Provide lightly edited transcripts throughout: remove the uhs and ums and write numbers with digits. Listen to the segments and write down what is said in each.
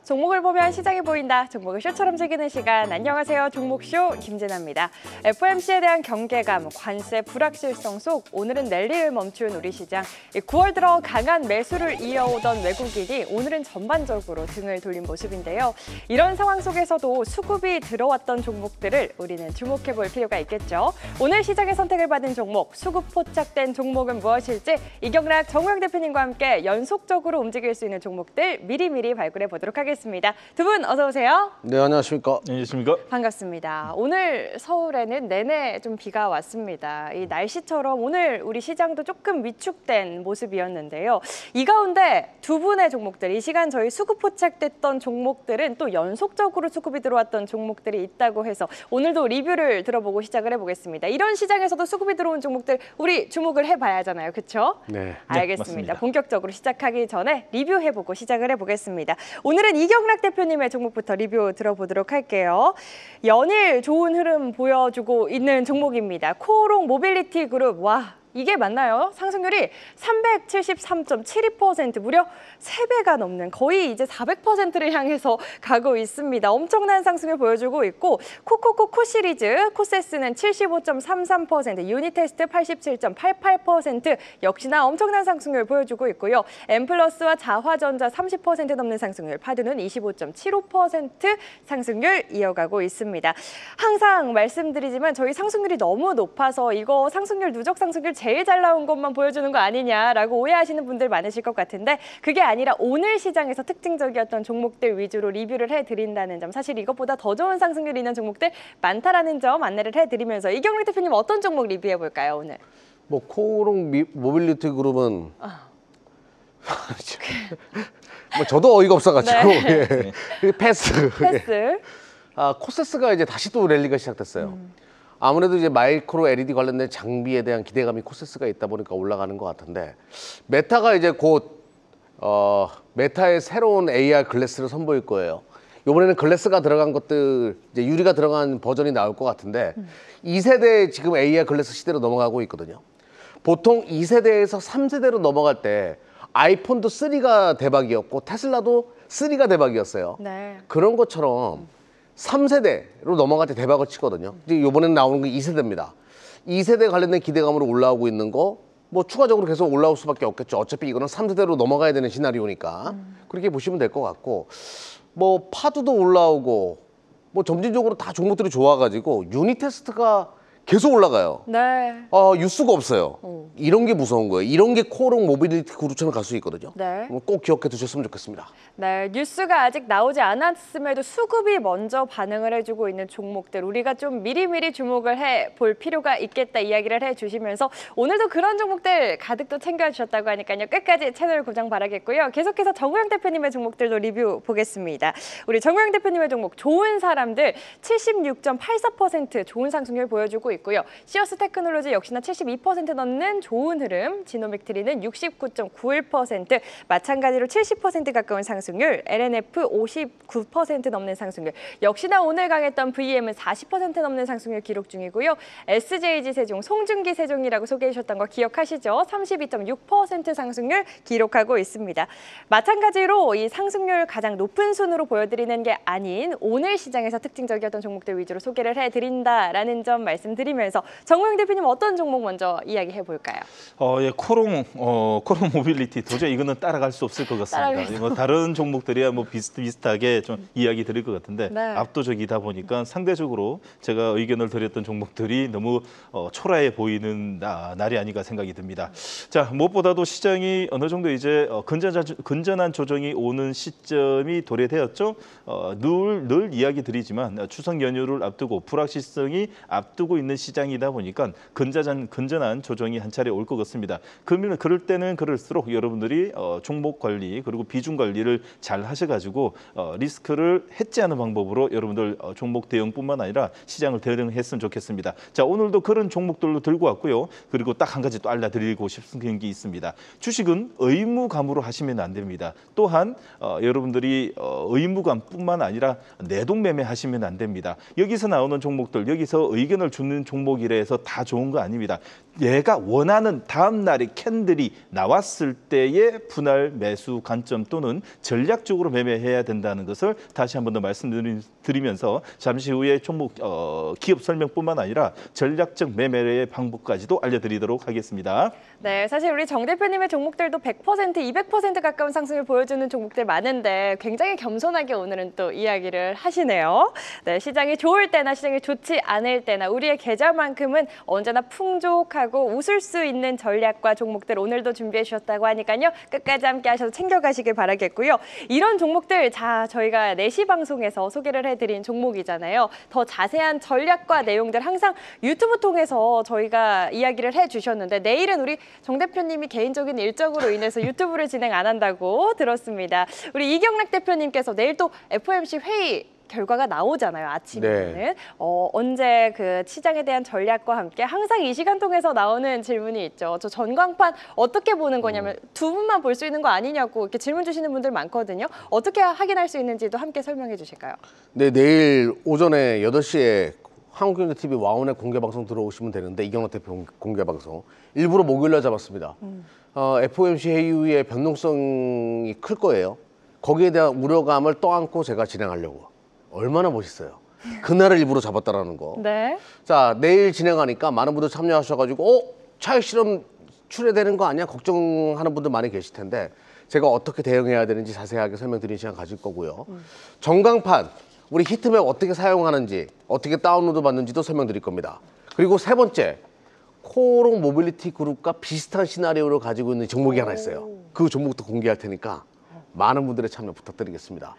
종목을 보면 시장이 보인다. 종목을 쇼처럼 즐기는 시간. 안녕하세요. 종목쇼 김진아입니다. FOMC에 대한 경계감, 관세 불확실성 속 오늘은 랠리를 멈춘 우리 시장. 9월 들어 강한 매수를 이어오던 외국인이 오늘은 전반적으로 등을 돌린 모습인데요. 이런 상황 속에서도 수급이 들어왔던 종목들을 우리는 주목해볼 필요가 있겠죠. 오늘 시장의 선택을 받은 종목, 수급 포착된 종목은 무엇일지 이경락 정우영 대표님과 함께 연속적으로 움직일 수 있는 종목들 미리미리 발굴해 보도록 하겠습니다. 두 분 어서 오세요. 네, 안녕하십니까. 안녕하십니까. 반갑습니다. 오늘 서울에는 내내 좀 비가 왔습니다. 이 날씨처럼 오늘 우리 시장도 조금 위축된 모습이었는데요. 이 가운데 두 분의 종목들, 이 시간 저희 수급 포착됐던 종목들은 또 연속적으로 수급이 들어왔던 종목들이 있다고 해서 오늘도 리뷰를 들어보고 시작을 해보겠습니다. 이런 시장에서도 수급이 들어온 종목들 우리 주목을 해봐야 하잖아요. 그렇죠? 네. 알겠습니다. 네, 본격적으로 시작하기 전에 리뷰해보고 시작을 해보겠습니다. 오늘은 이경락 대표님의 종목부터 리뷰 들어보도록 할게요. 연일 좋은 흐름 보여주고 있는 종목입니다. 코오롱 모빌리티 그룹. 와, 이게 맞나요? 상승률이 373.72%, 무려 3배가 넘는 거의 이제 400%를 향해서 가고 있습니다. 엄청난 상승을 보여주고 있고 코코코 시리즈, 코세스는 75.33%, 유니테스트 87.88%, 역시나 엄청난 상승률 보여주고 있고요. 엠플러스와 자화전자 30% 넘는 상승률, 파두는 25.75% 상승률 이어가고 있습니다. 항상 말씀드리지만 저희 상승률이 너무 높아서 이거 상승률, 누적 상승률 제일 잘 나온 것만 보여주는 거 아니냐라고 오해하시는 분들 많으실 것 같은데 그게 아니라 오늘 시장에서 특징적이었던 종목들 위주로 리뷰를 해드린다는 점, 사실 이것보다 더 좋은 상승률이 있는 종목들 많다라는 점 안내를 해드리면서 이경락 대표님 어떤 종목 리뷰해볼까요, 오늘? 뭐 코오롱 모빌리티 그룹은 뭐 저도 어이가 없어가지고 네. 예. 패스. 패스. 코세스가 이제 다시 또 랠리가 시작됐어요. 아무래도 이제 마이크로 LED 관련된 장비에 대한 기대감이 코세스가 있다 보니까 올라가는 것 같은데, 메타가 이제 곧 메타의 새로운 AR 글래스를 선보일 거예요. 이번에는 글래스가 들어간 것들, 이제 유리가 들어간 버전이 나올 것 같은데 2세대 지금 AR 글래스 시대로 넘어가고 있거든요. 보통 2세대에서 3세대로 넘어갈 때 아이폰도 3가 대박이었고 테슬라도 3가 대박이었어요. 네. 그런 것처럼 3세대로 넘어갈 때 대박을 치거든요. 이제 이번에는 나오는 게 2세대입니다. 2세대 관련된 기대감으로 올라오고 있는 거 뭐 추가적으로 계속 올라올 수밖에 없겠죠. 어차피 이거는 3세대로 넘어가야 되는 시나리오니까 그렇게 보시면 될 것 같고, 뭐 파두도 올라오고 뭐 점진적으로 다 종목들이 좋아가지고 유니테스트가 계속 올라가요. 네. 뉴스가 없어요. 이런 게 무서운 거예요. 이런 게 코오롱 모빌리티 그룹처럼 갈 수 있거든요. 네. 꼭 기억해 두셨으면 좋겠습니다. 네, 뉴스가 아직 나오지 않았음에도 수급이 먼저 반응을 해주고 있는 종목들, 우리가 좀 미리미리 주목을 해볼 필요가 있겠다 이야기를 해주시면서 오늘도 그런 종목들 가득 또 챙겨주셨다고 하니까요. 끝까지 채널 고정 바라겠고요. 계속해서 정우영 대표님의 종목들도 리뷰 보겠습니다. 우리 정우영 대표님의 종목 좋은 사람들 76.84% 좋은 상승률 보여주고 있고요. 시어스 테크놀로지 역시나 72% 넘는 좋은 흐름, 지노믹트리는 69.91%, 마찬가지로 70% 가까운 상승률, LNF 59% 넘는 상승률, 역시나 오늘 강했던 VM은 40% 넘는 상승률 기록 중이고요. SJG 세종, 송중기 세종이라고 소개해 주셨던 거 기억하시죠? 32.6% 상승률 기록하고 있습니다. 마찬가지로 이 상승률 가장 높은 순으로 보여드리는 게 아닌 오늘 시장에서 특징적이었던 종목들 위주로 소개를 해드린다라는 점 말씀드리면서 정우영 대표님 어떤 종목 먼저 이야기해 볼까요? 예, 코오롱 모빌리티 도저히 이거는 따라갈 수 없을 것 같습니다. 뭐 다른 종목들이야 뭐 비슷하게 좀 이야기 드릴 것 같은데 네. 압도적이다 보니까 상대적으로 제가 의견을 드렸던 종목들이 너무 초라해 보이는 날이 아닌가 생각이 듭니다. 자, 무엇보다도 시장이 어느 정도 이제 건전한 조정이 오는 시점이 도래되었죠. 늘 이야기 드리지만 추석 연휴를 앞두고 불확실성이 앞두고 있는 시장이다 보니까 건전한 조정이 한 차례 올 것 같습니다. 그럴 때는 그럴수록 여러분들이 종목 관리 그리고 비중 관리를 잘 하셔가지고 리스크를 해지하는 방법으로 여러분들 종목 대응뿐만 아니라 시장을 대응했으면 좋겠습니다. 자, 오늘도 그런 종목들로 들고 왔고요. 그리고 딱 한 가지 또 알려드리고 싶은 게 있습니다. 주식은 의무감으로 하시면 안 됩니다. 또한 여러분들이 의무감뿐만 아니라 내동매매 하시면 안 됩니다. 여기서 나오는 종목들, 여기서 의견을 주는 종목이라 해서 다 좋은 거 아닙니다. 얘가 원하는 다음 날에 캔들이 나왔을 때의 분할 매수 관점 또는 전략적으로 매매해야 된다는 것을 다시 한 번 더 말씀드리면서 잠시 후에 종목 기업 설명뿐만 아니라 전략적 매매의 방법까지도 알려드리도록 하겠습니다. 네, 사실 우리 정 대표님의 종목들도 100%, 200% 가까운 상승을 보여주는 종목들 많은데 굉장히 겸손하게 오늘은 또 이야기를 하시네요. 네, 시장이 좋을 때나 시장이 좋지 않을 때나 우리의 계절만큼은 언제나 풍족하고 웃을 수 있는 전략과 종목들 오늘도 준비해 주셨다고 하니까요. 끝까지 함께 하셔서 챙겨가시길 바라겠고요. 이런 종목들 저희가 4시 방송에서 소개를 해드린 종목이잖아요. 더 자세한 전략과 내용들 항상 유튜브 통해서 저희가 이야기를 해주셨는데 내일은 우리 정 대표님이 개인적인 일정으로 인해서 유튜브를 진행 안 한다고 들었습니다. 우리 이경락 대표님께서 내일 또 FOMC 회의 결과가 나오잖아요. 아침에는. 네. 언제 그 시장에 대한 전략과 함께 항상 이 시간 통해서 나오는 질문이 있죠. 저 전광판 어떻게 보는 거냐면 두 분만 볼 수 있는 거 아니냐고 이렇게 질문 주시는 분들 많거든요. 어떻게 확인할 수 있는지도 함께 설명해 주실까요? 네, 내일 오전에 8시에 한국경제TV 와운의 공개방송 들어오시면 되는데 이경락 대표 공개방송 일부러 목요일날 잡았습니다. FOMC 회의 이후에 변동성이 클 거예요. 거기에 대한 우려감을 떠안고 제가 진행하려고. 얼마나 멋있어요. 그날을 일부러 잡았다라는 거. 네. 자, 내일 진행하니까 많은 분들 참여하셔가지고 차익 실험 출회되는 거 아니야? 걱정하는 분들 많이 계실 텐데 제가 어떻게 대응해야 되는지 자세하게 설명드리는 시간 가질 거고요. 전광판, 우리 히트맵 어떻게 사용하는지, 어떻게 다운로드 받는지도 설명드릴 겁니다. 그리고 세 번째, 코오롱 모빌리티 그룹과 비슷한 시나리오를 가지고 있는 종목이 하나 있어요. 그 종목도 공개할 테니까 많은 분들의 참여 부탁드리겠습니다.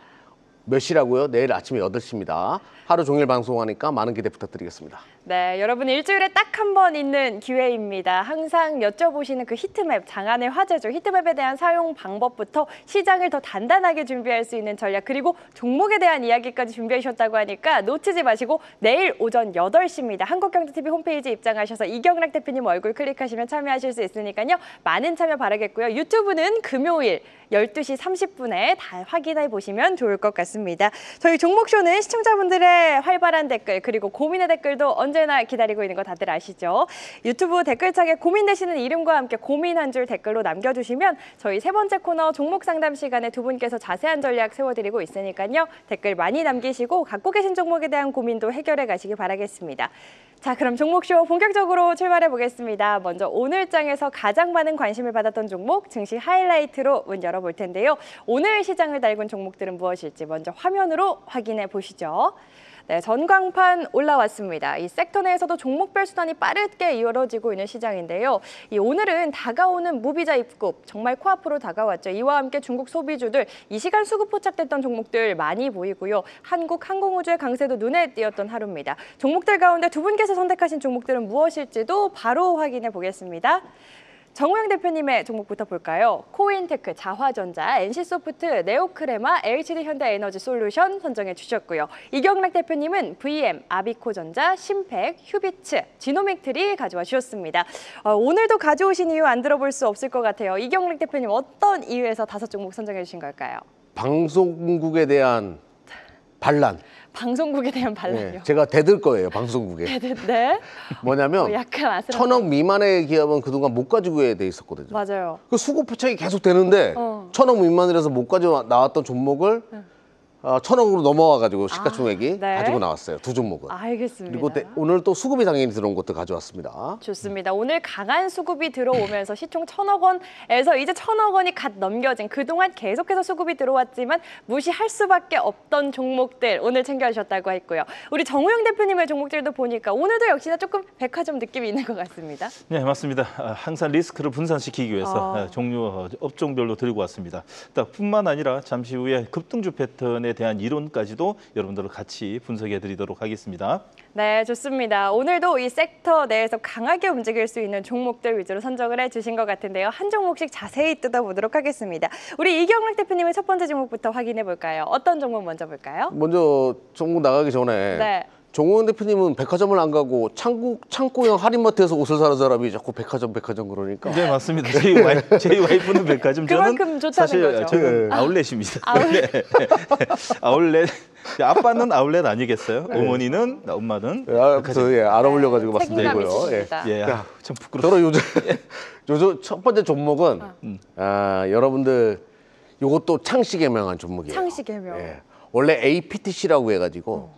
몇 시라고요? 내일 아침에 8시입니다. 하루 종일 방송하니까 많은 기대 부탁드리겠습니다. 네, 여러분 일주일에 딱 한 번 있는 기회입니다. 항상 여쭤보시는 그 히트맵, 장안의 화제죠. 히트맵에 대한 사용 방법부터 시장을 더 단단하게 준비할 수 있는 전략, 그리고 종목에 대한 이야기까지 준비해 주셨다고 하니까 놓치지 마시고 내일 오전 8시입니다. 한국경제TV 홈페이지 입장하셔서 이경락 대표님 얼굴 클릭하시면 참여하실 수 있으니까요. 많은 참여 바라겠고요. 유튜브는 금요일 12시 30분에 다 확인해 보시면 좋을 것 같습니다. 저희 종목쇼는 시청자분들의 활발한 댓글 그리고 고민의 댓글도 언제나 기다리고 있는 거 다들 아시죠? 유튜브 댓글창에 고민되시는 이름과 함께 고민 한 줄 댓글로 남겨주시면 저희 세 번째 코너 종목 상담 시간에 두 분께서 자세한 전략 세워드리고 있으니까요. 댓글 많이 남기시고 갖고 계신 종목에 대한 고민도 해결해 가시기 바라겠습니다. 자, 그럼 종목쇼 본격적으로 출발해 보겠습니다. 먼저 오늘 장에서 가장 많은 관심을 받았던 종목 증시 하이라이트로 문 열어볼 텐데요. 오늘 시장을 달군 종목들은 무엇일지 먼저 화면으로 확인해 보시죠. 네, 전광판 올라왔습니다. 이 섹터 내에서도 종목별 순환이 빠르게 이루어지고 있는 시장인데요. 오늘은 다가오는 무비자 입국 정말 코앞으로 다가왔죠. 이와 함께 중국 소비주들 이 시간 수급 포착됐던 종목들 많이 보이고요. 한국 항공우주의 강세도 눈에 띄었던 하루입니다. 종목들 가운데 두 분께서 선택하신 종목들은 무엇일지도 바로 확인해 보겠습니다. 정우영 대표님의 종목부터 볼까요? 코인테크, 자화전자, NC소프트, 네오크레마, LG드현대에너지솔루션 선정해 주셨고요. 이경락 대표님은 VM, 아비코전자, 심팩, 휴비츠, 지노믹트리 가져와 주셨습니다. 오늘도 가져오신 이유 안 들어볼 수 없을 것 같아요. 이경락 대표님 어떤 이유에서 5종목 선정해 주신 걸까요? 방송국에 대한 반란. 방송국에 대한 반란이요. 네, 제가 대들 거예요, 방송국에. 네. 뭐냐면 약간 아슬아슬. 1,000억 미만의 기업은 그동안 못 가지고 돼 있었거든요. 맞아요. 그 수급 포착이 계속 되는데 1,000억 미만이라서 못 가지고 나왔던 종목을 1,000억으로 넘어와가지고 시가총액이 네. 가지고 나왔어요. 두 종목은. 알겠습니다. 그리고 오늘 또 수급이 당연히 들어온 것도 가져왔습니다. 좋습니다. 오늘 강한 수급이 들어오면서 시총 1,000억 원에서 이제 1,000억 원이 갓 넘겨진 그동안 계속해서 수급이 들어왔지만 무시할 수밖에 없던 종목들 오늘 챙겨주셨다고 했고요. 우리 정우영 대표님의 종목들도 보니까 오늘도 역시나 조금 백화점 느낌이 있는 것 같습니다. 네, 맞습니다. 항상 리스크를 분산시키기 위해서 종류 업종별로 들고 왔습니다. 뿐만 아니라 잠시 후에 급등주 패턴에 대한 이론까지도 여러분들과 같이 분석해 드리도록 하겠습니다. 네, 좋습니다. 오늘도 이 섹터 내에서 강하게 움직일 수 있는 종목들 위주로 선정을 해주신 것 같은데요. 한 종목씩 자세히 뜯어보도록 하겠습니다. 우리 이경락 대표님의 첫 번째 종목부터 확인해 볼까요? 어떤 종목 먼저 볼까요? 먼저 종목 나가기 전에 네. 정우영 대표님은 백화점을 안 가고 창고형 할인마트에서 옷을 사는 사람이 자꾸 백화점 그러니까. 네, 맞습니다. 저희 와이프는 백화점, 저는 그만큼 좋다는 사실 거죠. 저는 아울렛입니다. 네. 아울렛 아빠는 아울렛 아니겠어요? 어머니는 엄마는 안 어울려가지고 책임감 말씀드리고요. 예. 있으십니다. 예, 자, 참 부끄럽다. 저는 요즘 첫 번째 종목은 여러분들 요것도 창씨 개명한 종목이에요. 창씨 개명. 예. 원래 APTC라고 해가지고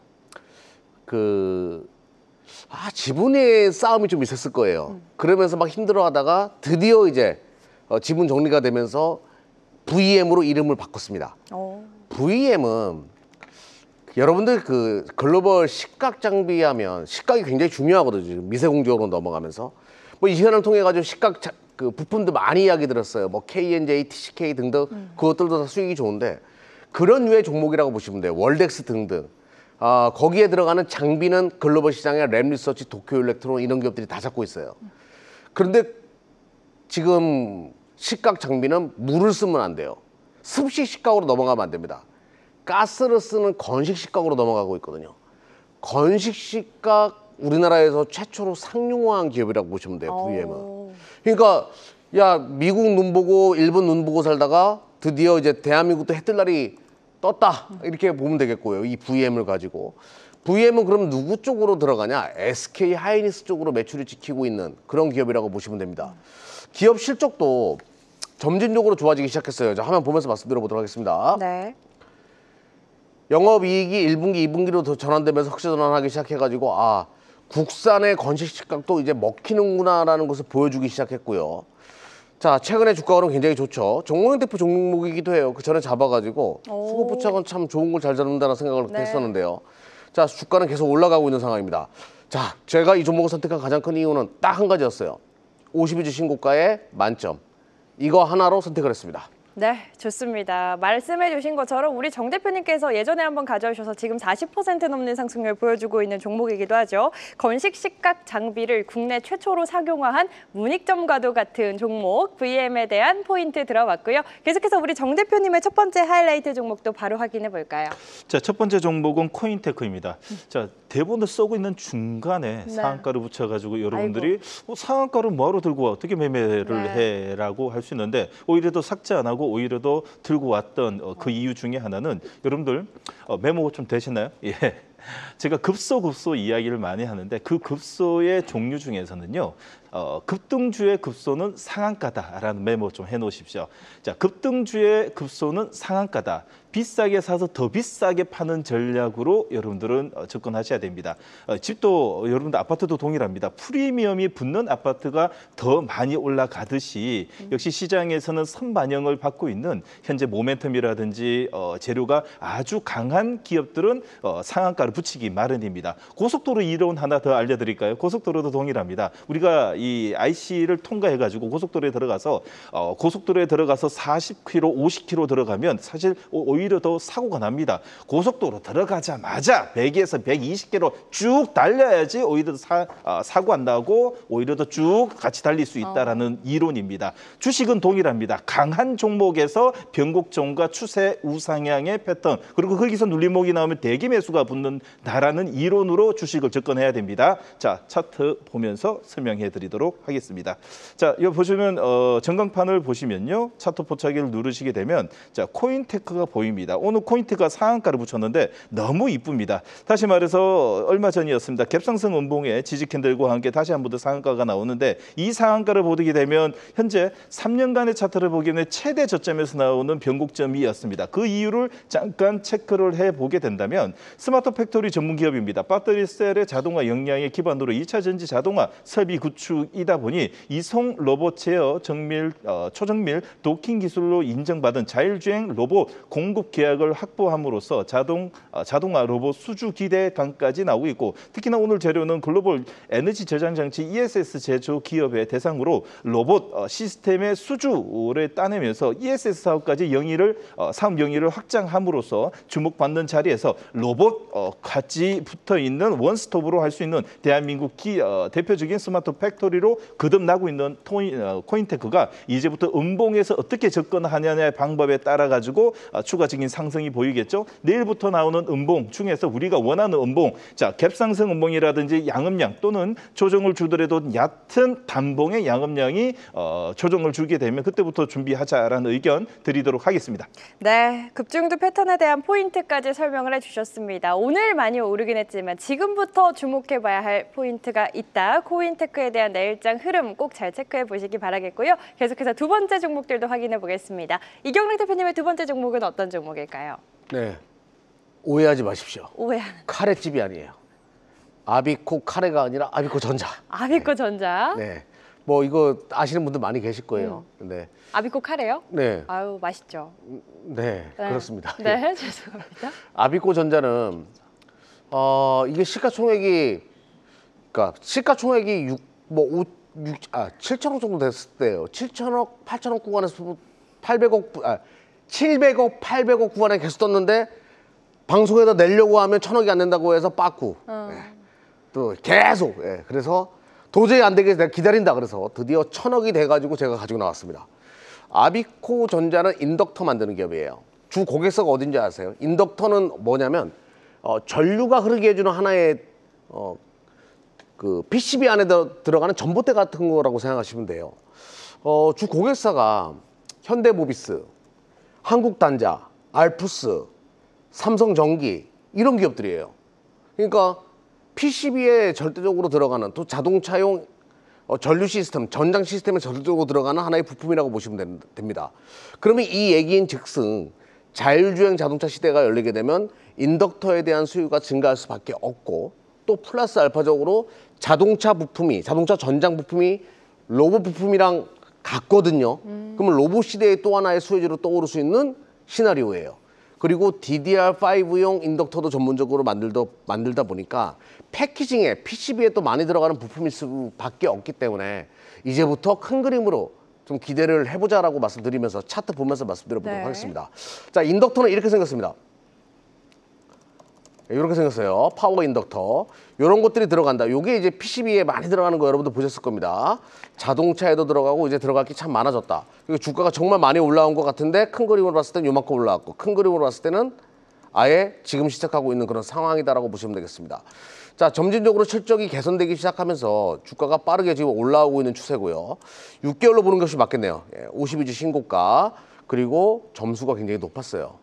지분의 싸움이 좀 있었을 거예요. 그러면서 막 힘들어하다가 드디어 이제 지분 정리가 되면서 VM으로 이름을 바꿨습니다. VM은 여러분들 그 글로벌 식각 장비하면 식각이 굉장히 중요하거든요. 지금 미세공정으로 넘어가면서 뭐 이 현황을 통해 가지고 그 부품들 많이 이야기 들었어요. 뭐 KNJ, TCK 등등 그것들도 다 수익이 좋은데 그런 류의 종목이라고 보시면 돼요. 월덱스 등등. 거기에 들어가는 장비는 글로벌 시장에 램리서치, 도쿄일렉트론 이런 기업들이 다 잡고 있어요. 그런데 지금 식각 장비는 물을 쓰면 안 돼요. 습식 식각으로 넘어가면 안 됩니다. 가스를 쓰는 건식 식각으로 넘어가고 있거든요. 건식 식각 우리나라에서 최초로 상용화한 기업이라고 보시면 돼요. VM은. 그러니까 미국 눈 보고 일본 눈 보고 살다가 드디어 이제 대한민국도 해 뜰 날이 떴다 이렇게 보면 되겠고요. 이 VM을 가지고. VM은 그럼 누구 쪽으로 들어가냐? SK 하이닉스 쪽으로 매출을 지키고 있는 그런 기업이라고 보시면 됩니다. 기업 실적도 점진적으로 좋아지기 시작했어요. 자, 화면 보면서 말씀드려보도록 하겠습니다. 네. 영업이익이 1분기, 2분기로 더 전환되면서 흑자전환하기 시작해가지고 국산의 건식 식각도 이제 먹히는구나라는 것을 보여주기 시작했고요. 자, 최근에 주가 흐름 굉장히 좋죠. 정몽현 대표 종목이기도 해요. 그 전에 잡아가지고 수급부착은 참 좋은 걸 잘 잡는다는 생각을 했었는데요. 자, 주가는 계속 올라가고 있는 상황입니다. 자, 제가 이 종목을 선택한 가장 큰 이유는 딱 한 가지였어요. 52주 신고가에 만점. 이거 하나로 선택을 했습니다. 네, 좋습니다. 말씀해 주신 것처럼 우리 정 대표님께서 예전에 한번 가져오셔서 지금 40% 넘는 상승률 보여주고 있는 종목이기도 하죠. 건식 식각 장비를 국내 최초로 상용화한 문익점과도 같은 종목 VM에 대한 포인트 들어봤고요. 계속해서 우리 정 대표님의 첫 번째 하이라이트 종목도 바로 확인해 볼까요? 자, 첫 번째 종목은 코인테크입니다. 자, 대본을 쓰고 있는 중간에 상한가를 붙여가지고 여러분들이 상한가를 뭐하러 들고 와? 어떻게 매매를 해라고 할 수 있는데 오히려 더 삭제 안 하고 오히려 더 들고 왔던 그 이유 중에 하나는 여러분들 메모 좀 되시나요? 예. 제가 급소 이야기를 많이 하는데 그 급소의 종류 중에서는요. 급등주의 급소는 상한가다라는 메모 좀 해놓으십시오. 자, 급등주의 급소는 상한가다. 비싸게 사서 더 비싸게 파는 전략으로 여러분들은 접근하셔야 됩니다. 집도 여러분들 아파트도 동일합니다. 프리미엄이 붙는 아파트가 더 많이 올라가듯이 역시 시장에서는 선반영을 받고 있는 현재 모멘텀이라든지 재료가 아주 강한 기업들은 상한가를 붙이기 마련입니다. 고속도로 이론 하나 더 알려드릴까요? 고속도로도 동일합니다. 우리가 이 IC를 통과해가지고 고속도로에 들어가서 40km, 50km 들어가면 사실 오히려 더 사고가 납니다. 고속도로 들어가자마자 100에서 120km 쭉 달려야지 오히려 사고 안 나고 오히려 더 쭉 같이 달릴 수 있다라는 이론입니다. 주식은 동일합니다. 강한 종목에서 변곡점과 추세 우상향의 패턴 그리고 거기서 눌림목이 나오면 대기 매수가 붙는다라는 이론으로 주식을 접근해야 됩니다. 자, 차트 보면서 설명해 드리도록 하겠습니다. 자, 여기 보시면 전광판을 보시면요. 차트 포착기를 누르시게 되면 자, 코인테크가 보입니다. 오늘 코인테크가 상한가를 붙였는데 너무 이쁩니다. 다시 말해서 얼마 전이었습니다. 갭상승 음봉에 지지 캔들과 함께 다시 한 번 더 상한가가 나오는데 이 상한가를 보게 되면 현재 3년간의 차트를 보기에는 최대 저점에서 나오는 변곡점이었습니다. 그 이유를 잠깐 체크를 해보게 된다면 스마트 팩토리 전문 기업입니다. 배터리 셀의 자동화 역량의 기반으로 2차 전지 자동화 설비 구축이다 보니 이송 로봇 제어 초정밀 도킹 기술로 인정받은 자율주행 로봇 공급 계약을 확보함으로써 자동화 로봇 수주 기대감까지 나오고 있고 특히나 오늘 재료는 글로벌 에너지 저장 장치 ESS 제조 기업의 대상으로 로봇 시스템의 수주를 따내면서 ESS 사업까지 사업 영위를 확장함으로써 주목받는 자리에서 로봇 같이 붙어 있는 원스톱으로 할 수 있는 대한민국 대표적인 스마트 팩토리로 거듭나고 있는 코인테크가 이제부터 음봉에서 어떻게 접근하느냐의 방법에 따라 가지고 추가적인 상승이 보이겠죠. 내일부터 나오는 음봉 중에서 우리가 원하는 음봉, 자 갭상승 음봉이라든지 양음량 또는 조정을 주더라도 얕은 단봉의 양음량이 조정을 주게 되면 그때부터 준비하자라는 의견 드리도록 하겠습니다. 네, 급등주 패턴에 대한 포인트까지 설명을 해주셨습니다. 오늘 많이 오르긴 했지만 지금부터 주목해봐야 할 포인트가 있다. 코인테크에 대한 내일장 흐름 꼭 잘 체크해 보시기 바라겠고요. 계속해서 두 번째 종목들도 확인해 보겠습니다. 이경락 대표님의 두 번째 종목은 어떤 종목일까요? 네, 오해하지 마십시오. 오해하는 카레집이 아니에요. 아비코 카레가 아니라 아비코 전자. 아비코 전자. 네, 뭐 이거 아시는 분들 많이 계실 거예요. 네, 아비코 카레요? 네, 아유 맛있죠. 네, 그렇습니다. 네, 죄송합니다. 아비코 전자는 이게 시가총액이 그러니까 시가총액이 7천억 정도 됐을 때요. 7천억, 8천억 구간에서 700억, 800억 구간에 계속 떴는데 방송에다 내려고 하면 1,000억이 안 된다고 해서 빠꾸. 또 계속. 그래서 도저히 안 되게 내가 기다린다 그래서 드디어 1,000억이 돼가지고 제가 가지고 나왔습니다. 아비코 전자는 인덕터 만드는 기업이에요. 주 고객사가 어딘지 아세요? 인덕터는 뭐냐면 전류가 흐르게 해주는 하나의 그 PCB 안에 들어가는 전봇대 같은 거라고 생각하시면 돼요. 주 고객사가 현대모비스, 한국단자, 알프스, 삼성전기 이런 기업들이에요. 그러니까 PCB에 절대적으로 들어가는 또 자동차용 전류 시스템, 전장 시스템에 절대적으로 들어가는 하나의 부품이라고 보시면 됩니다. 그러면 이 얘기인 즉슨 자율주행 자동차 시대가 열리게 되면 인덕터에 대한 수요가 증가할 수밖에 없고 또 플러스 알파적으로 자동차 부품이, 자동차 전장 부품이 로봇 부품이랑 같거든요. 그러면 로봇 시대의 또 하나의 수혜주로 떠오를 수 있는 시나리오예요. 그리고 DDR5용 인덕터도 전문적으로 만들다 보니까 패키징에 PCB에 또 많이 들어가는 부품일 수밖에 없기 때문에 이제부터 큰 그림으로 좀 기대를 해보자라고 말씀드리면서 차트 보면서 말씀드려보도록 네. 하겠습니다. 자, 인덕터는 이렇게 생겼습니다. 이렇게 생겼어요. 파워 인덕터. 이런 것들이 들어간다. 이게 이제 PCB에 많이 들어가는 거 여러분들 보셨을 겁니다. 자동차에도 들어가고 이제 들어갈 게 참 많아졌다. 그리고 주가가 정말 많이 올라온 것 같은데 큰 그림으로 봤을 때는 요만큼 올라왔고 큰 그림으로 봤을 때는 아예 지금 시작하고 있는 그런 상황이다라고 보시면 되겠습니다. 자, 점진적으로 실적이 개선되기 시작하면서 주가가 빠르게 지금 올라오고 있는 추세고요. 6개월로 보는 것이 맞겠네요. 52주 신고가. 그리고 점수가 굉장히 높았어요.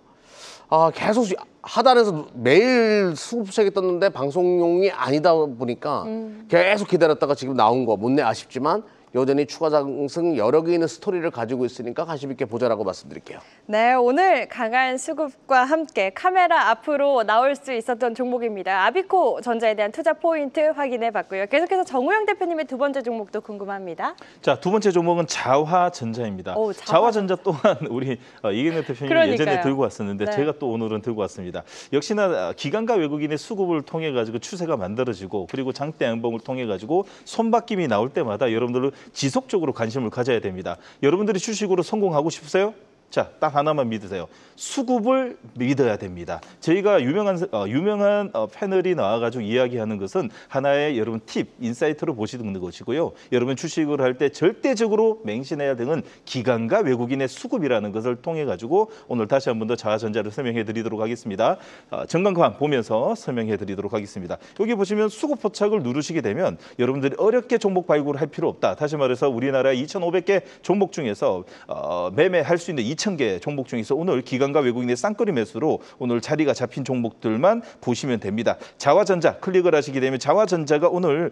계속 하단에서 매일 수급책이 떴는데 방송용이 아니다 보니까 계속 기다렸다가 지금 나온 거 못내 아쉽지만 여전히 추가 상승 여력이 있는 스토리를 가지고 있으니까 관심 있게 보자라고 말씀드릴게요. 네, 오늘 강한 수급과 함께 카메라 앞으로 나올 수 있었던 종목입니다. 아비코 전자에 대한 투자 포인트 확인해 봤고요. 계속해서 정우영 대표님의 두 번째 종목도 궁금합니다. 자, 두 번째 종목은 자화전자입니다. 자화전자 또한 우리 이경락 대표님 예전에 들고 왔었는데 네. 제가 또 오늘은 들고 왔습니다. 역시나 기관과 외국인의 수급을 통해 가지고 추세가 만들어지고 그리고 장대 양봉을 통해 가지고 손바뀜이 나올 때마다 여러분들 지속적으로 관심을 가져야 됩니다. 여러분들이 주식으로 성공하고 싶으세요? 자, 딱 하나만 믿으세요. 수급을 믿어야 됩니다. 저희가 유명한 패널이 나와가지고 이야기하는 것은 하나의 여러분 팁, 인사이트로 보시는 것이고요. 여러분 주식을 할 때 절대적으로 맹신해야 되는 기관과 외국인의 수급이라는 것을 통해 가지고 오늘 다시 한 번 더 자화전자를 설명해 드리도록 하겠습니다. 전광판 보면서 설명해 드리도록 하겠습니다. 여기 보시면 수급 포착을 누르시게 되면 여러분들이 어렵게 종목 발굴을 할 필요 없다. 다시 말해서 우리나라 2,500개 종목 중에서 매매할 수 있는 2,000개 종목 중에서 오늘 기관과 외국인의 쌍끌이 매수로 오늘 자리가 잡힌 종목들만 보시면 됩니다. 자화전자 클릭을 하시게 되면 자화전자가 오늘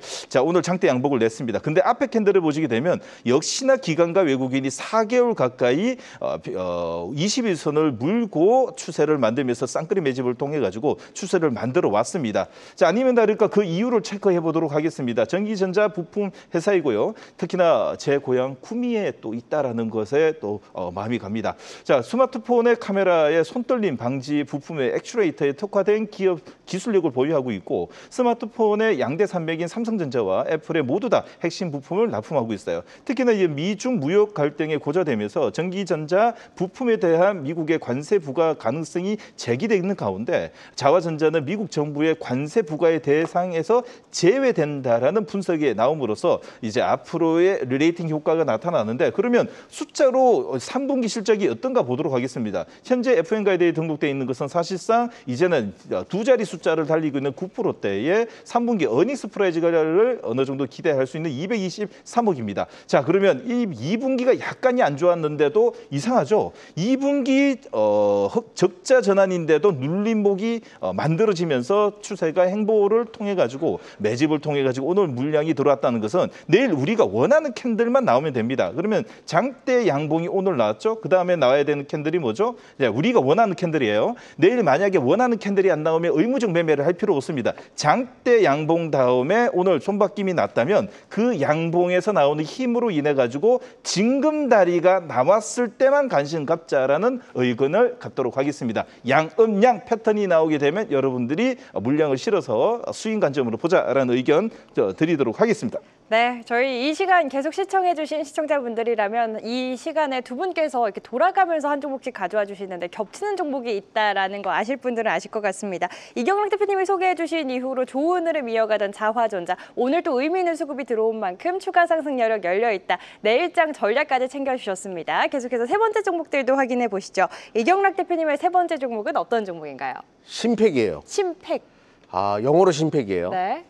장대 양봉을 냈습니다. 근데 앞에 캔들을 보시게 되면 역시나 기관과 외국인이 4개월 가까이 21선을 물고 추세를 만들면서 쌍끌이 매집을 통해 가지고 추세를 만들어 왔습니다. 자, 아니면 다를까 그 이유를 체크해 보도록 하겠습니다. 전기전자 부품 회사이고요. 특히나 제 고향 구미에 또 있다라는 것에 또 마음이 갑니다. 자, 스마트폰의 카메라의 손떨림 방지 부품의 액추레이터에 특화된 기업 기술력을 보유하고 있고 스마트폰의 양대 산맥인 삼성전자와 애플에 모두 다 핵심 부품을 납품하고 있어요. 특히나 이 미중 무역 갈등에 고조되면서 전기전자 부품에 대한 미국의 관세 부과 가능성이 제기돼 있는 가운데 자화전자는 미국 정부의 관세 부과의 대상에서 제외된다라는 분석이 나옴으로써 이제 앞으로의 리레이팅 효과가 나타나는데 그러면 숫자로 3분기 실적이 어떤가 보도록 하겠습니다. 현재 FN가이드에 등록되어 있는 것은 사실상 이제는 두 자리 숫자를 달리고 있는 9%대의 3분기 어닝스 프라이즈를 어느 정도 기대할 수 있는 223억입니다. 자, 그러면 이 2분기가 약간이 안 좋았는데도 이상하죠. 2분기 적자 전환인데도 눌림목이 만들어지면서 추세가 행보를 통해 가지고 매집을 통해 가지고 오늘 물량이 들어왔다는 것은 내일 우리가 원하는 캔들만 나오면 됩니다. 그러면 장대 양봉이 오늘 나왔죠. 그 다음에 나와야 되는 캔들이 뭐죠? 우리가 원하는 캔들이에요. 내일 만약에 원하는 캔들이 안 나오면 의무적 매매를 할 필요 없습니다. 장대 양봉 다음에 오늘 손바뀜이 났다면 그 양봉에서 나오는 힘으로 인해 가지고 징금다리가 나왔을 때만 관심 갖자라는 의견을 갖도록 하겠습니다. 양음양 패턴이 나오게 되면 여러분들이 물량을 실어서 수익 관점으로 보자라는 의견 드리도록 하겠습니다. 네, 저희 이 시간 계속 시청해주신 시청자분들이라면 이 시간에 두 분께서 이렇게 돌아가면서 한 종목씩 가져와 주시는데 겹치는 종목이 있다라는 거 아실 분들은 아실 것 같습니다. 이경락 대표님이 소개해주신 이후로 좋은 흐름 이어가던 자화전자 오늘 또 의미 있는 수급이 들어온 만큼 추가 상승 여력 열려 있다. 내일장 전략까지 챙겨주셨습니다. 계속해서 세 번째 종목들도 확인해 보시죠. 이경락 대표님의 세 번째 종목은 어떤 종목인가요? 심팩이에요. 심팩. 아, 영어로 심팩이에요. 네.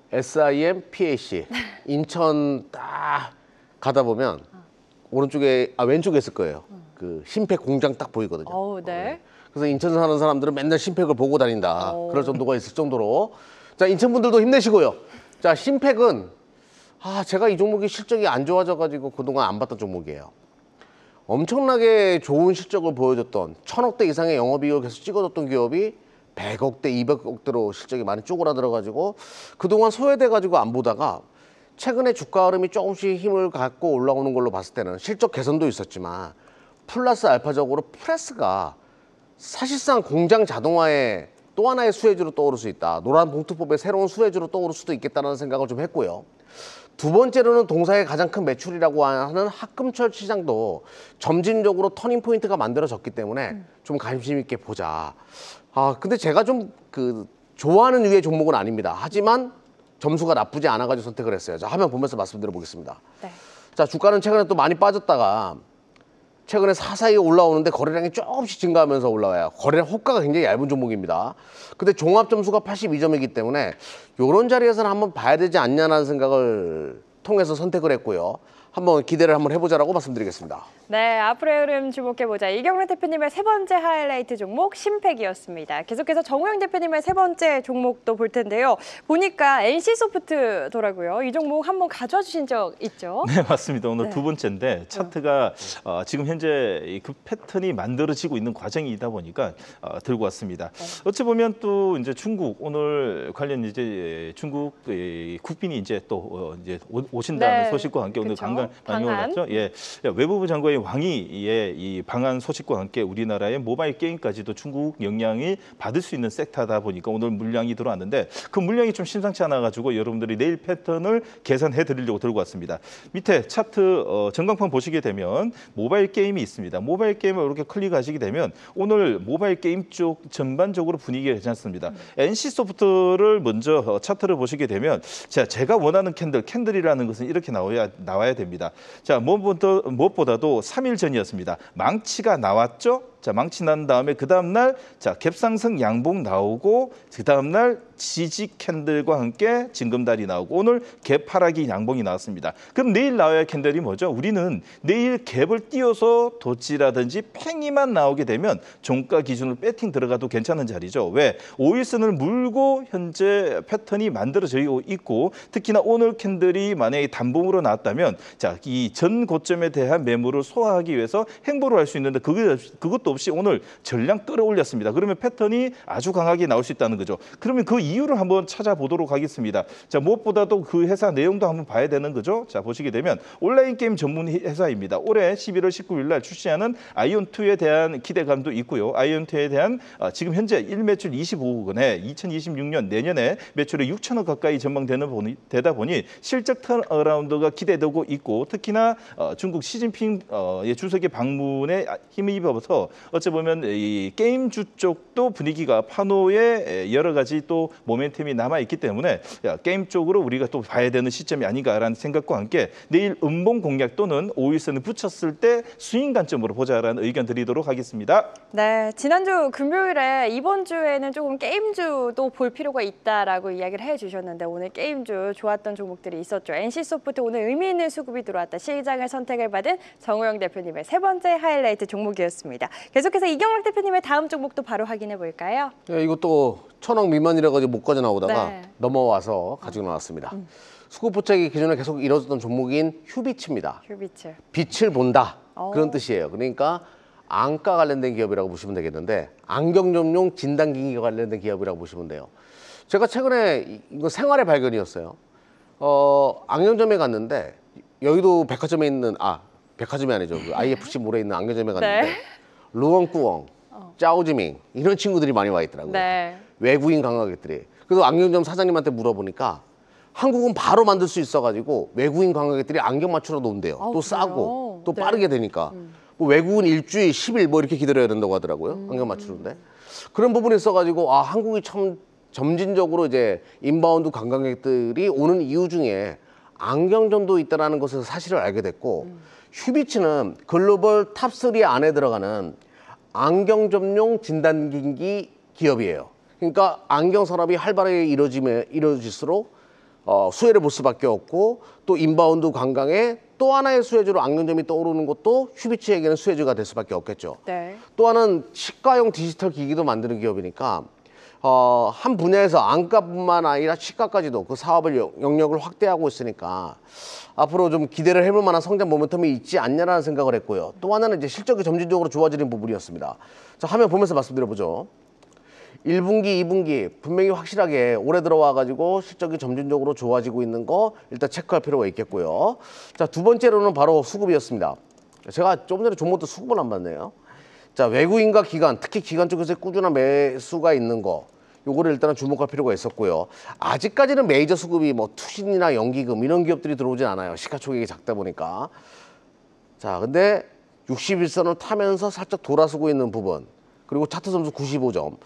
SIMPAC. 인천 딱 가다 보면 오른쪽에 왼쪽에 있을 거예요. 그 심팩 공장 딱 보이거든요. 네. 그래서 인천 사는 사람들은 맨날 심팩을 보고 다닌다. 오. 그럴 정도가 있을 정도로. 자, 인천 분들도 힘내시고요. 자, 심팩은 제가 이 종목이 실적이 안 좋아져 가지고 그동안 안 봤던 종목이에요. 엄청나게 좋은 실적을 보여줬던 1,000억대 이상의 영업이익을 계속 찍어줬던 기업이 100억대, 200억대로 실적이 많이 쪼그라들어가지고 그동안 소외돼가지고 안 보다가 최근에 주가 흐름이 조금씩 힘을 갖고 올라오는 걸로 봤을 때는 실적 개선도 있었지만 플러스 알파적으로 프레스가 사실상 공장 자동화의 또 하나의 수혜주로 떠오를 수 있다. 노란 봉투법의 새로운 수혜주로 떠오를 수도 있겠다는 생각을 좀 했고요. 두 번째로는 동사의 가장 큰 매출이라고 하는 합금철 시장도 점진적으로 터닝 포인트가 만들어졌기 때문에 좀 관심 있게 보자. 근데 제가 좀 좋아하는 류의 종목은 아닙니다. 하지만 점수가 나쁘지 않아가지고 선택을 했어요. 자, 화면 보면서 말씀드려 보겠습니다. 네. 자, 주가는 최근에 또 많이 빠졌다가 최근에 사사히 올라오는데 거래량이 조금씩 증가하면서 올라와요. 거래량 호가가 굉장히 얇은 종목입니다. 근데 종합 점수가 82점이기 때문에 이런 자리에서는 한번 봐야 되지 않냐는 생각을 통해서 선택을 했고요. 한번 기대를 한번 해보자라고 말씀드리겠습니다. 네, 앞으로의 흐름 주목해보자. 이경락 대표님의 세 번째 하이라이트 종목 심팩이었습니다. 계속해서 정우영 대표님의 세 번째 종목도 볼 텐데요. 보니까 NC소프트더라고요. 이 종목 한번 가져와 주신 적 있죠? 네, 맞습니다. 오늘 네. 두 번째인데 차트가 지금 현재 그 패턴이 만들어지고 있는 과정이다 보니까 들고 왔습니다. 어찌 보면 또 이제 중국 오늘 관련 이제 중국 국빈이 이제 또 이제 오신다는 네, 소식과 함께 오늘 그쵸. 강간 많이 방한. 올랐죠. 예, 외무부 장관의 왕이의 이 방한 소식과 함께 우리나라의 모바일 게임까지도 중국 영향이 받을 수 있는 섹터다 보니까 오늘 물량이 들어왔는데 그 물량이 좀 심상치 않아 가지고 여러분들이 내일 패턴을 계산해 드리려고 들고 왔습니다. 밑에 차트 전광판 보시게 되면 모바일 게임이 있습니다. 모바일 게임을 이렇게 클릭하시게 되면 오늘 모바일 게임 쪽 전반적으로 분위기가 괜찮습니다. NC소프트를 먼저 차트를 보시게 되면 제가 원하는 캔들이라는 것은 이렇게 나와야 됩니다. 자, 무엇보다도 3일 전이었습니다. 망치가 나왔죠? 자, 망치 난 다음에 그 다음 날 갭상승 양봉 나오고 그 다음 날 지지 캔들과 함께 징금다리 나오고 오늘 갭 하락이 양봉이 나왔습니다. 그럼 내일 나와야 할 캔들이 뭐죠? 우리는 내일 갭을 띄워서 도치라든지 팽이만 나오게 되면 종가 기준으로 배팅 들어가도 괜찮은 자리죠. 왜? 5일선을 물고 현재 패턴이 만들어져 있고 특히나 오늘 캔들이 만약에 단봉으로 나왔다면 이 전 고점에 대한 매물을 소화하기 위해서 행보를 할 수 있는데 그것도 없이 오늘 전량 끌어올렸습니다. 그러면 패턴이 아주 강하게 나올 수 있다는 거죠. 그러면 그 이유를 한번 찾아보도록 하겠습니다. 자, 무엇보다도 그 회사 내용도 한번 봐야 되는 거죠. 자, 보시게 되면 온라인 게임 전문 회사입니다. 올해 11월 19일 날 출시하는 아이온2에 대한 기대감도 있고요. 아이온2에 대한 지금 현재 1매출 25억 원에 2026년 내년에 매출이 6천억 가까이 전망되다 보니 실적 턴어라운드가 기대되고 있고 특히나 중국 시진핑 주석의 방문에 힘입어서 어찌 보면 이 게임주 쪽도 분위기가 판호에 여러 가지 또 모멘텀이 남아 있기 때문에 게임 쪽으로 우리가 또 봐야 되는 시점이 아닌가라는 생각과 함께 내일 음봉 공략 또는 5일선을 붙였을 때 스윙 관점으로 보자라는 의견 드리도록 하겠습니다. 네, 지난주 금요일에 이번 주에는 조금 게임주도 볼 필요가 있다라고 이야기를 해주셨는데 오늘 게임주 좋았던 종목들이 있었죠. NC소프트 오늘 의미 있는 수급이 들어왔다. 시장을 선택을 받은 정우영 대표님의 세 번째 하이라이트 종목이었습니다. 계속해서 이경락 대표님의 다음 종목도 바로 확인해 볼까요? 네, 이것도 1,000억 미만이라 가지고 못 가져 나오다가 네. 넘어와서 가지고 나왔습니다. 수급 포착이 기존에 계속 이뤄졌던 종목인 휴비츠입니다. 휴비츠. 빛을 본다 그런 오. 뜻이에요. 그러니까 안과 관련된 기업이라고 보시면 되겠는데 안경 전용 진단기기와 관련된 기업이라고 보시면 돼요. 제가 최근에 이거 생활의 발견이었어요. 안경점에 갔는데 여의도 백화점에 있는 백화점이 아니죠. 그 IFC 몰에 있는 안경점에 갔는데 네. 루엉꾸엉, 짜오지밍 이런 친구들이 많이 와 있더라고요. 네. 외국인 관광객들이. 그래서 안경점 사장님한테 물어보니까 한국은 바로 만들 수 있어가지고 외국인 관광객들이 안경 맞추러 온대요. 또 그래요? 싸고 또 네. 빠르게 되니까. 뭐 외국은 일주일, 10일 뭐 이렇게 기다려야 된다고 하더라고요. 안경 맞추는데. 그런 부분이 있어가지고 한국이 참 점진적으로 이제 인바운드 관광객들이 오는 이유 중에 안경점도 있다는 것을 사실을 알게 됐고 휴비츠는 글로벌 탑3 안에 들어가는 안경 전용 진단기기 기업이에요. 그러니까 안경 산업이 활발하게 이루어질수록 수혜를 볼 수밖에 없고 또 인바운드 관광에 또 하나의 수혜주로 안경점이 떠오르는 것도 휴비츠에게는 수혜주가 될 수밖에 없겠죠. 네. 또 하나는 치과용 디지털 기기도 만드는 기업이니까 한 분야에서 안과뿐만 아니라 치과까지도 그 사업을 영역을 확대하고 있으니까 앞으로 좀 기대를 해볼 만한 성장 모멘텀이 있지 않냐라는 생각을 했고요. 또 하나는 이제 실적이 점진적으로 좋아지는 부분이었습니다. 자, 화면 보면서 말씀드려보죠. 1분기, 2분기 분명히 확실하게 올해 들어와가지고 실적이 점진적으로 좋아지고 있는 거 일단 체크할 필요가 있겠고요. 자, 두 번째로는 바로 수급이었습니다. 제가 조금 전에 종목도 수급을 안 봤네요. 자, 외국인과 기관, 특히 기관 쪽에서 꾸준한 매수가 있는 거 요거를 일단은 주목할 필요가 있었고요. 아직까지는 메이저 수급이 뭐 투신이나 연기금 이런 기업들이 들어오진 않아요. 시가총액이 작다 보니까. 자, 근데 61선을 타면서 살짝 돌아서고 있는 부분 그리고 차트 점수 95점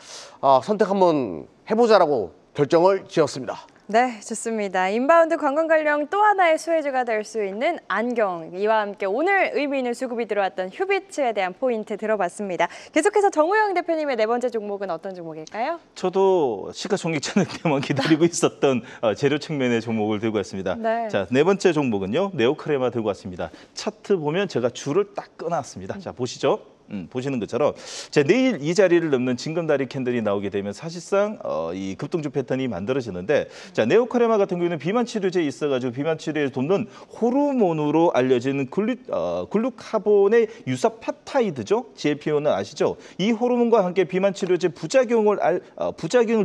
선택 한번 해보자라고 결정을 지었습니다. 네, 좋습니다. 인바운드 관광 관련 또 하나의 수혜주가 될 수 있는 안경. 이와 함께 오늘 의미 있는 수급이 들어왔던 휴비츠에 대한 포인트 들어봤습니다. 계속해서 정우영 대표님의 네 번째 종목은 어떤 종목일까요? 저도 시가총액 전일 때만 기다리고 있었던 재료 측면의 종목을 들고 왔습니다. 네. 자, 네 번째 종목은요. 네오크레마 들고 왔습니다. 차트 보면 제가 줄을 딱 끊어놨습니다. 자, 보시죠. 보시는 것처럼 자, 내일 이 자리를 넘는 징검다리 캔들이 나오게 되면 사실상 이 급등주 패턴이 만들어지는데 자, 네오크레마 같은 경우에는 비만 치료제에 있어가지고 비만 치료에 돕는 호르몬으로 알려진 글루카본의 유사 펩타이드죠. GLP-1은 아시죠? 이 호르몬과 함께 비만 치료제 부작용을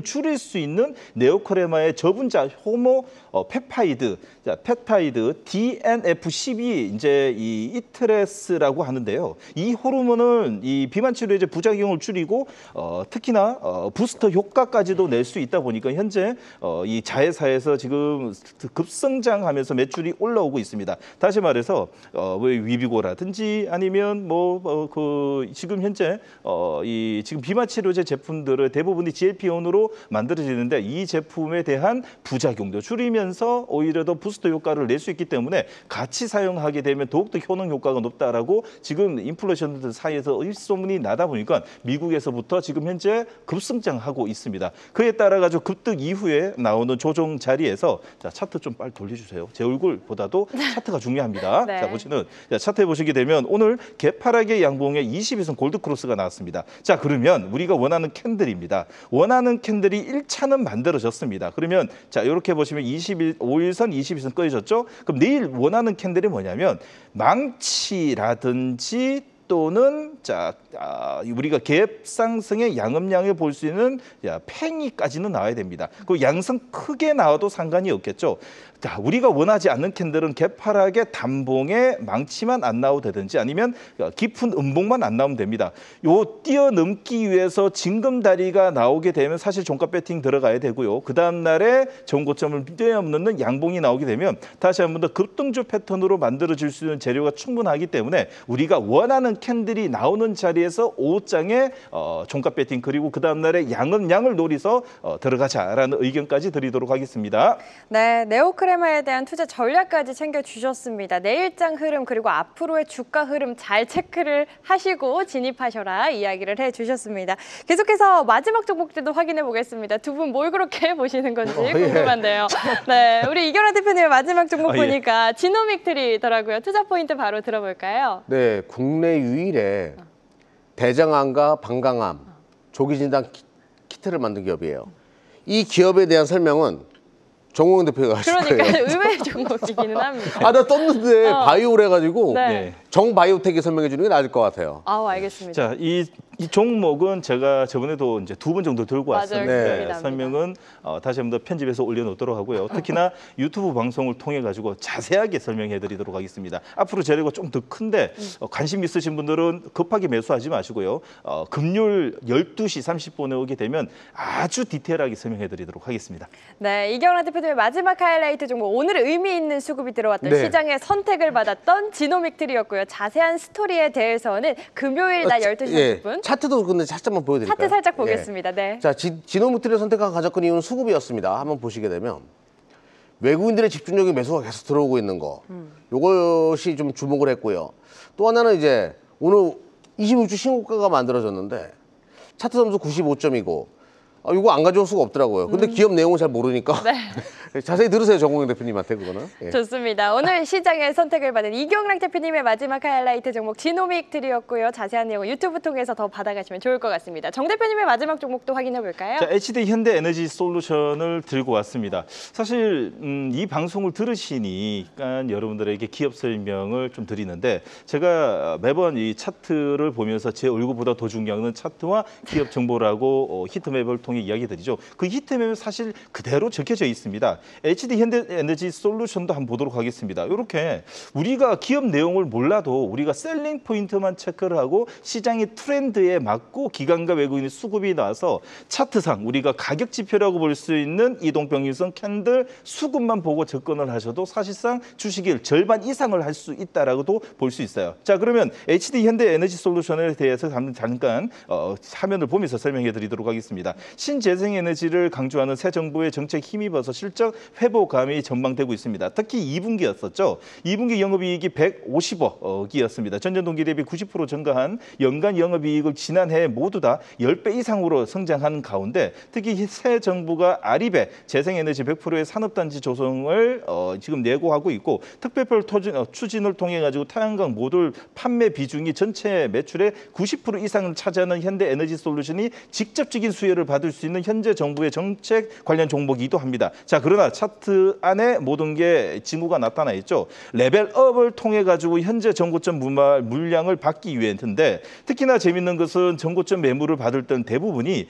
줄일 수 있는 네오크레마의 저분자 호모 펩타이드 DNF12 이제 이 이트레스라고 하는데요. 이 호르몬은 이 비만 치료제 부작용을 줄이고 특히나 부스터 효과까지도 낼 수 있다 보니까 현재 이 자회사에서 지금 급성장하면서 매출이 올라오고 있습니다. 다시 말해서 위비고라든지 아니면 지금 현재 이 지금 비만 치료제 제품들을 대부분이 GLP-1으로 만들어지는데 이 제품에 대한 부작용도 줄이면서 오히려 더 부스터 효과를 낼 수 있기 때문에 같이 사용하게 되면 더욱더 효능 효과가 높다라고 지금 인플루언서들 사이에서 일소문이 나다 보니까 미국에서부터 지금 현재 급성장하고 있습니다. 그에 따라 가지고 급등 이후에 나오는 조정 자리에서 자, 차트 좀 빨리 돌려주세요. 제 얼굴보다도 차트가 중요합니다. 네. 자, 보시는 차트에 보시게 되면 오늘 개파락의 양봉에 22선 골드 크로스가 나왔습니다. 자, 그러면 우리가 원하는 캔들입니다. 원하는 캔들이 1차는 만들어졌습니다. 그러면 자, 이렇게 보시면 5일선, 22선 꺼져졌죠? 그럼 내일 원하는 캔들이 뭐냐면 망치라든지 또는 우리가 갭 상승의 양음량을 볼 수 있는 팽이까지는 나와야 됩니다. 그 양성 크게 나와도 상관이 없겠죠. 자, 우리가 원하지 않는 캔들은 개파락의 단봉에 망치만 안 나오도 되든지 아니면 깊은 음봉만 안 나오면 됩니다. 요 뛰어넘기 위해서 징검다리가 나오게 되면 사실 종가 배팅 들어가야 되고요. 그 다음 날에 정고점을 뛰어넘는 양봉이 나오게 되면 다시 한 번 더 급등주 패턴으로 만들어질 수 있는 재료가 충분하기 때문에 우리가 원하는 캔들이 나오는 자리에서 5장의 종가 배팅 그리고 그 다음 날에 양을 노리서 들어가자라는 의견까지 드리도록 하겠습니다. 네, 네오크레마에 대한 투자 전략까지 챙겨주셨습니다. 내일장 흐름 그리고 앞으로의 주가 흐름 잘 체크를 하시고 진입하셔라 이야기를 해주셨습니다. 계속해서 마지막 종목들도 확인해 보겠습니다. 두 분 뭘 그렇게 보시는 건지 궁금한데요. 네, 우리 이결환 대표님의 마지막 종목 보니까 지노믹트리더라고요. 투자 포인트 바로 들어볼까요? 네, 국내 유일의 대장암과 방광암 조기 진단 키트를 만든 기업이에요. 이 기업에 대한 설명은 정홍원 대표가 하실 거예요. 그러니까 의외의 종목이기는 합니다. 아, 나 떴는데 바이오를 해가지고 네. 정바이오텍이 설명해 주는 게 나을 것 같아요. 알겠습니다. 자, 이 종목은 제가 저번에도 이제 2번 정도 들고 맞아요. 왔었는데 네. 설명은 다시 한번 더 편집해서 올려놓도록 하고요. 특히나 유튜브 방송을 통해 가지고 자세하게 설명해드리도록 하겠습니다. 앞으로 재료가 좀 더 큰데 관심 있으신 분들은 급하게 매수하지 마시고요. 금요일 12시 30분에 오게 되면 아주 디테일하게 설명해드리도록 하겠습니다. 네, 이경란 대표님의 마지막 하이라이트 종목 오늘 의미 있는 수급이 들어왔던 네. 시장의 선택을 받았던 지노믹트리였고요. 자세한 스토리에 대해서는 금요일 낮 12시 30분 차트도 근데 살짝만 보여드릴까요? 차트 살짝 보겠습니다. 네. 자, 지노미트를 선택한 가장 큰 이유는 수급이었습니다. 한번 보시게 되면 외국인들의 집중력이 매수가 계속 들어오고 있는 거, 이것이 좀 주목을 했고요. 또 하나는 이제 오늘 26주 신고가가 만들어졌는데 차트 점수 95점이고 이거 안 가져올 수가 없더라고요. 근데 기업 내용을 잘 모르니까 자세히 들으세요, 정홍영 대표님한테 그거는. 예. 좋습니다. 오늘 시장의 선택을 받은 이경락 대표님의 마지막 하이라이트 종목 지노믹트리였고요. 자세한 내용은 유튜브 통해서 더 받아가시면 좋을 것 같습니다. 정 대표님의 마지막 종목도 확인해 볼까요? 자, HD 현대에너지 솔루션을 들고 왔습니다. 사실 이 방송을 들으시니까 여러분들에게 기업 설명을 좀 드리는데 제가 매번 이 차트를 보면서 제 얼굴보다 더 중요한 건 차트와 기업 정보라고 히트맵을 통해 이야기 드리죠. 그 히트맵은 사실 그대로 적혀져 있습니다. HD 현대에너지 솔루션도 한번 보도록 하겠습니다. 이렇게 우리가 기업 내용을 몰라도 우리가 셀링 포인트만 체크를 하고 시장의 트렌드에 맞고 기관과 외국인의 수급이 나와서 차트상 우리가 가격 지표라고 볼 수 있는 이동평균선 캔들 수급만 보고 접근을 하셔도 사실상 주식일 절반 이상을 할 수 있다라고도 볼 수 있어요. 자, 그러면 HD 현대에너지 솔루션에 대해서 잠깐 화면을 보면서 설명해 드리도록 하겠습니다. 신재생에너지를 강조하는 새 정부의 정책 힘입어서 실적 회복감이 전망되고 있습니다. 특히 2분기였었죠. 2분기 영업이익이 150억이었습니다. 전년 동기 대비 90% 증가한 연간 영업이익을 지난해 모두 다 10배 이상으로 성장한 가운데 특히 새 정부가 아리배 재생에너지 100%의 산업단지 조성을 지금 내고하고 있고 특별별 추진을 통해 가지고 태양광 모듈 판매 비중이 전체 매출의 90% 이상을 차지하는 현대에너지 솔루션이 직접적인 수혜를 받을 수 있는 현재 정부의 정책 관련 종목이기도 합니다. 자, 그러나 차트 안에 모든 게 징후가 나타나 있죠. 레벨업을 통해 가지고 현재 정고점 물량을 받기 위해서인데 특히나 재밌는 것은 정고점 매물을 받을 때는 대부분이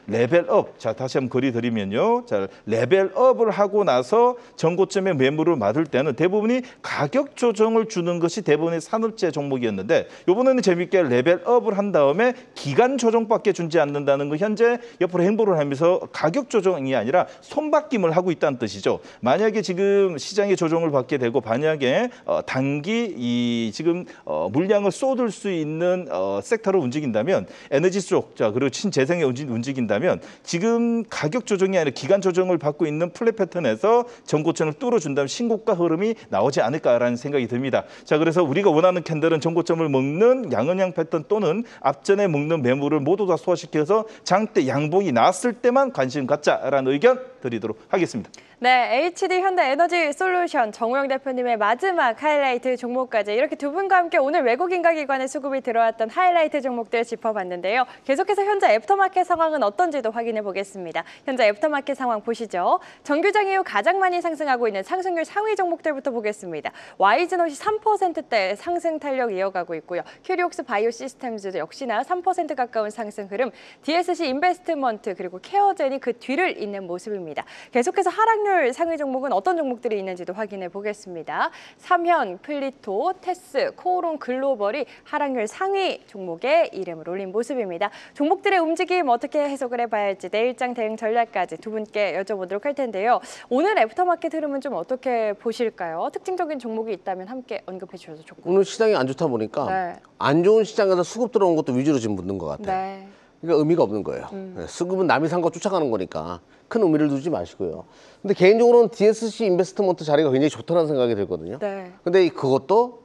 레벨업. 자, 다시 한번 그려드리면요. 자, 레벨업을 하고 나서 정고점의 매물을 받을 때는 대부분이 가격 조정을 주는 것이 대부분의 산업재 종목이었는데 이번에는 재밌게 레벨업을 한 다음에 기간 조정밖에 주지 않는다는 거 현재 옆으로 행보를 하면서 가격 조정이 아니라 손바뀜을 하고 있다는 뜻이죠. 만약에 지금 시장의 조정을 받게 되고 만약에 단기 지금 물량을 쏟을 수 있는 섹터로 움직인다면 에너지 쪽, 자 그리고 신재생에 움직인다면 지금 가격 조정이 아니라 기간 조정을 받고 있는 플랫 패턴에서 전고점을 뚫어준다면 신고가 흐름이 나오지 않을까라는 생각이 듭니다. 자, 그래서 우리가 원하는 캔들은 전고점을 먹는 양은양 패턴 또는 앞전에 먹는 매물을 모두 다 소화시켜서 장대 양봉이 나왔을 때만 관심 갖자라는 의견 드리도록 하겠습니다. 네, HD 현대 에너지 솔루션 정우영 대표님의 마지막 하이라이트 종목까지 이렇게 두 분과 함께 오늘 외국인과 기관의 수급이 들어왔던 하이라이트 종목들 짚어봤는데요. 계속해서 현재 애프터마켓 상황은 어떤지도 확인해 보겠습니다. 현재 애프터마켓 상황 보시죠. 정규장 이후 가장 많이 상승하고 있는 상승률 상위 종목들부터 보겠습니다. 와이즈노시 3%대 상승 탄력 이어가고 있고요. 큐리옥스 바이오 시스템즈도 역시나 3% 가까운 상승 흐름, DSC 인베스트먼트 그리고 케어젠이 그 뒤를 잇는 모습입니다. 계속해서 하락률 상위 종목은 어떤 종목들이 있는지도 확인해 보겠습니다. 삼현, 플리토, 테스, 코오론 글로벌이 하락률 상위 종목에 이름을 올린 모습입니다. 종목들의 움직임 어떻게 해석을 해봐야 할지 내일장 대응 전략까지 두 분께 여쭤보도록 할 텐데요. 오늘 애프터마켓 흐름은 좀 어떻게 보실까요? 특징적인 종목이 있다면 함께 언급해 주셔도 좋고. 오늘 시장이 안 좋다 보니까 네. 안 좋은 시장에서 수급 들어온 것도 위주로 지금 붙는 것 같아요. 네. 그러니까 의미가 없는 거예요. 네, 수급은 남이 산 거 쫓아가는 거니까 큰 의미를 두지 마시고요. 근데 개인적으로는 DSC 인베스트먼트 자리가 굉장히 좋다는 생각이 들거든요. 네. 근데 그것도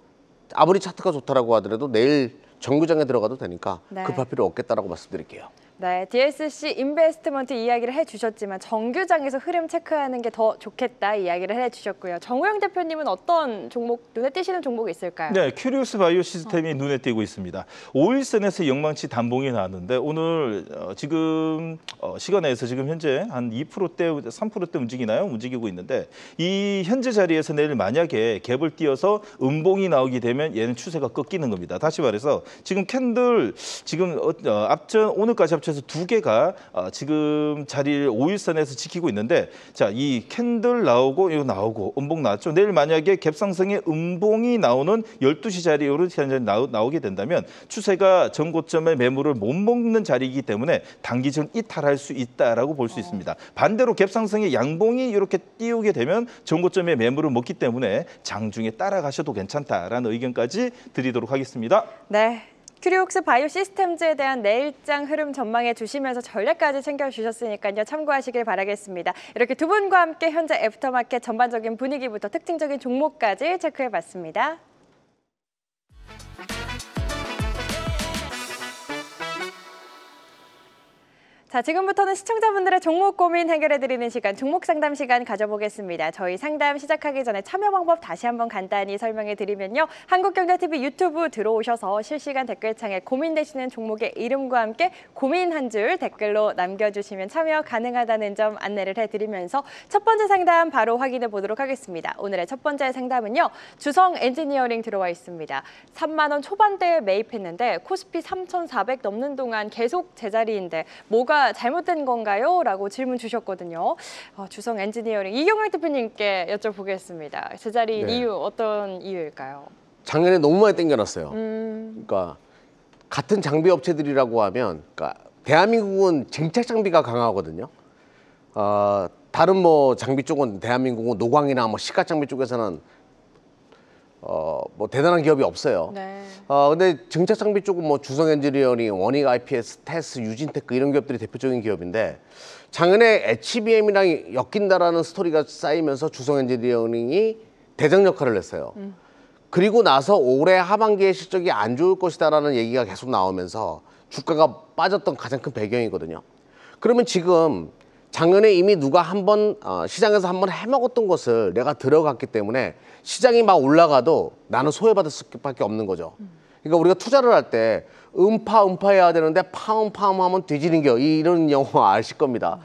아무리 차트가 좋다라고 하더라도 내일 정규장에 들어가도 되니까 네. 급할 필요 없겠다라고 말씀드릴게요. 네, DSC 인베스트먼트 이야기를 해주셨지만 정규장에서 흐름 체크하는 게 더 좋겠다 이야기를 해주셨고요. 정우영 대표님은 어떤 종목, 눈에 띄시는 종목이 있을까요? 네, 큐리오스 바이오 시스템이 눈에 띄고 있습니다. 5일선에서 영망치 단봉이 나왔는데 오늘 지금 시간에서 지금 현재 한 2%대, 3%대 움직이나요? 움직이고 있는데 이 현재 자리에서 내일 만약에 갭을 띄어서 음봉이 나오게 되면 얘는 추세가 꺾이는 겁니다. 다시 말해서 지금 캔들 지금 오늘까지 합쳐서 두 개가 지금 자리를 5일선에서 지키고 있는데 자, 이 캔들 나오고 이거 나오고 음봉 나왔죠. 내일 만약에 갭상승의 음봉이 나오는 12시 자리로 현재 나오게 된다면 추세가 전고점의 매물을 못 먹는 자리이기 때문에 단기전 이탈할 수 있다라고 볼 수 있습니다. 반대로 갭상승의 양봉이 이렇게 띄우게 되면 전고점의 매물을 먹기 때문에 장중에 따라가셔도 괜찮다라는 의견까지 드리도록 하겠습니다. 네. 큐리옥스 바이오 시스템즈에 대한 내일장 흐름 전망해 주시면서 전략까지 챙겨주셨으니까요. 참고하시길 바라겠습니다. 이렇게 두 분과 함께 현재 애프터마켓 전반적인 분위기부터 특징적인 종목까지 체크해봤습니다. 자, 지금부터는 시청자분들의 종목 고민 해결해드리는 시간, 종목 상담 시간 가져보겠습니다. 저희 상담 시작하기 전에 참여 방법 다시 한번 간단히 설명해드리면요. 한국경제TV 유튜브 들어오셔서 실시간 댓글창에 고민되시는 종목의 이름과 함께 고민 한 줄 댓글로 남겨주시면 참여 가능하다는 점 안내를 해드리면서 첫 번째 상담 바로 확인해 보도록 하겠습니다. 오늘의 첫 번째 상담은요. 주성 엔지니어링 들어와 있습니다. 3만 원 초반대에 매입했는데 코스피 3,400 넘는 동안 계속 제자리인데 뭐가 잘못된 건가요? 라고 질문 주셨거든요. 주성 엔지니어링 이경영 대표님께 여쭤보겠습니다. 제자리인 네. 이유 어떤 이유일까요? 작년에 너무 많이 땡겨놨어요. 그러니까 같은 장비 업체들이라고 하면, 그러니까 대한민국은 증착 장비가 강하거든요. 다른 뭐 장비 쪽은 대한민국은 노광이나 뭐 시가 장비 쪽에서는 뭐 대단한 기업이 없어요. 네. 근데 증착 장비 쪽은 뭐 주성 엔지니어링, 원익 IPS, 테스, 유진테크 이런 기업들이 대표적인 기업인데 작년에 HBM이랑 엮인다라는 스토리가 쌓이면서 주성 엔지니어링이 대장 역할을 했어요. 그리고 나서 올해 하반기에 실적이 안 좋을 것이다라는 얘기가 계속 나오면서 주가가 빠졌던 가장 큰 배경이거든요. 그러면 지금 작년에 이미 누가 한번 시장에서 한번 해먹었던 것을 내가 들어갔기 때문에 시장이 막 올라가도 나는 소외받을 수밖에 없는 거죠. 그러니까 우리가 투자를 할 때 음파해야 되는데 파음하면 뒤지는 겨 이런 영어 아실 겁니다.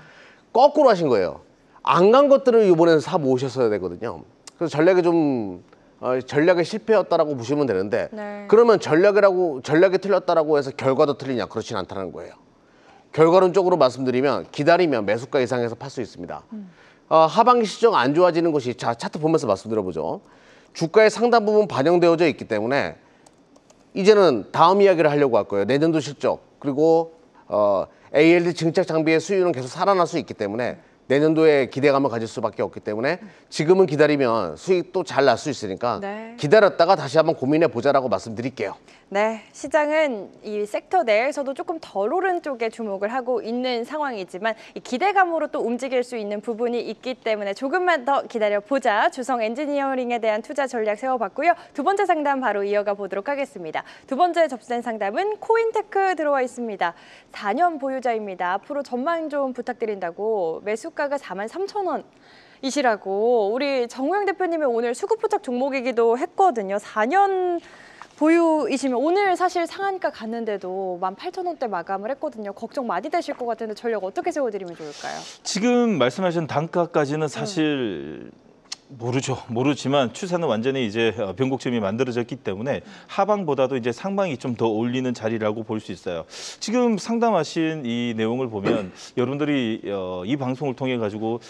거꾸로 하신 거예요. 안 간 것들을 이번에는 사 모으셨어야 되거든요. 그래서 전략에 실패였다라고 보시면 되는데 네. 그러면 전략이 틀렸다라고 해서 결과도 틀리냐? 그렇진 않다는 거예요. 결과론적으로 말씀드리면 기다리면 매수가 이상해서 팔 수 있습니다. 하반기 시정 안 좋아지는 것이 자 차트 보면서 말씀드려보죠. 주가의 상당 부분 반영되어져 있기 때문에 이제는 다음 이야기를 하려고 할 거예요. 내년도 실적 그리고 ALD 증착 장비의 수요는 계속 살아날 수 있기 때문에 내년도에 기대감을 가질 수밖에 없기 때문에 지금은 기다리면 수익도 잘 날 수 있으니까 네. 기다렸다가 다시 한번 고민해 보자라고 말씀드릴게요. 네, 시장은 이 섹터 내에서도 조금 덜 오른 쪽에 주목을 하고 있는 상황이지만 이 기대감으로 또 움직일 수 있는 부분이 있기 때문에 조금만 더 기다려보자. 주성 엔지니어링에 대한 투자 전략 세워봤고요. 두 번째 상담 바로 이어가 보도록 하겠습니다. 두 번째 접수된 상담은 코인테크 들어와 있습니다. 4년 보유자입니다. 앞으로 전망 좀 부탁드린다고 매수 매수가가 43,000원이시라고. 우리 정우영 대표님이 오늘 수급부착 종목이기도 했거든요. 4년 보유이시면 오늘 사실 상한가 갔는데도 18,000원대 마감을 했거든요. 걱정 많이 되실 것 같은데 전략 어떻게 세워드리면 좋을까요? 지금 말씀하신 단가까지는 사실 모르지만 추세는 완전히 이제 변곡점이 만들어졌기 때문에 하방보다도 이제 상방이 좀 더 어울리는 자리라고 볼 수 있어요. 지금 상담하신 이 내용을 보면 여러분들이 이 방송을 통해 가지고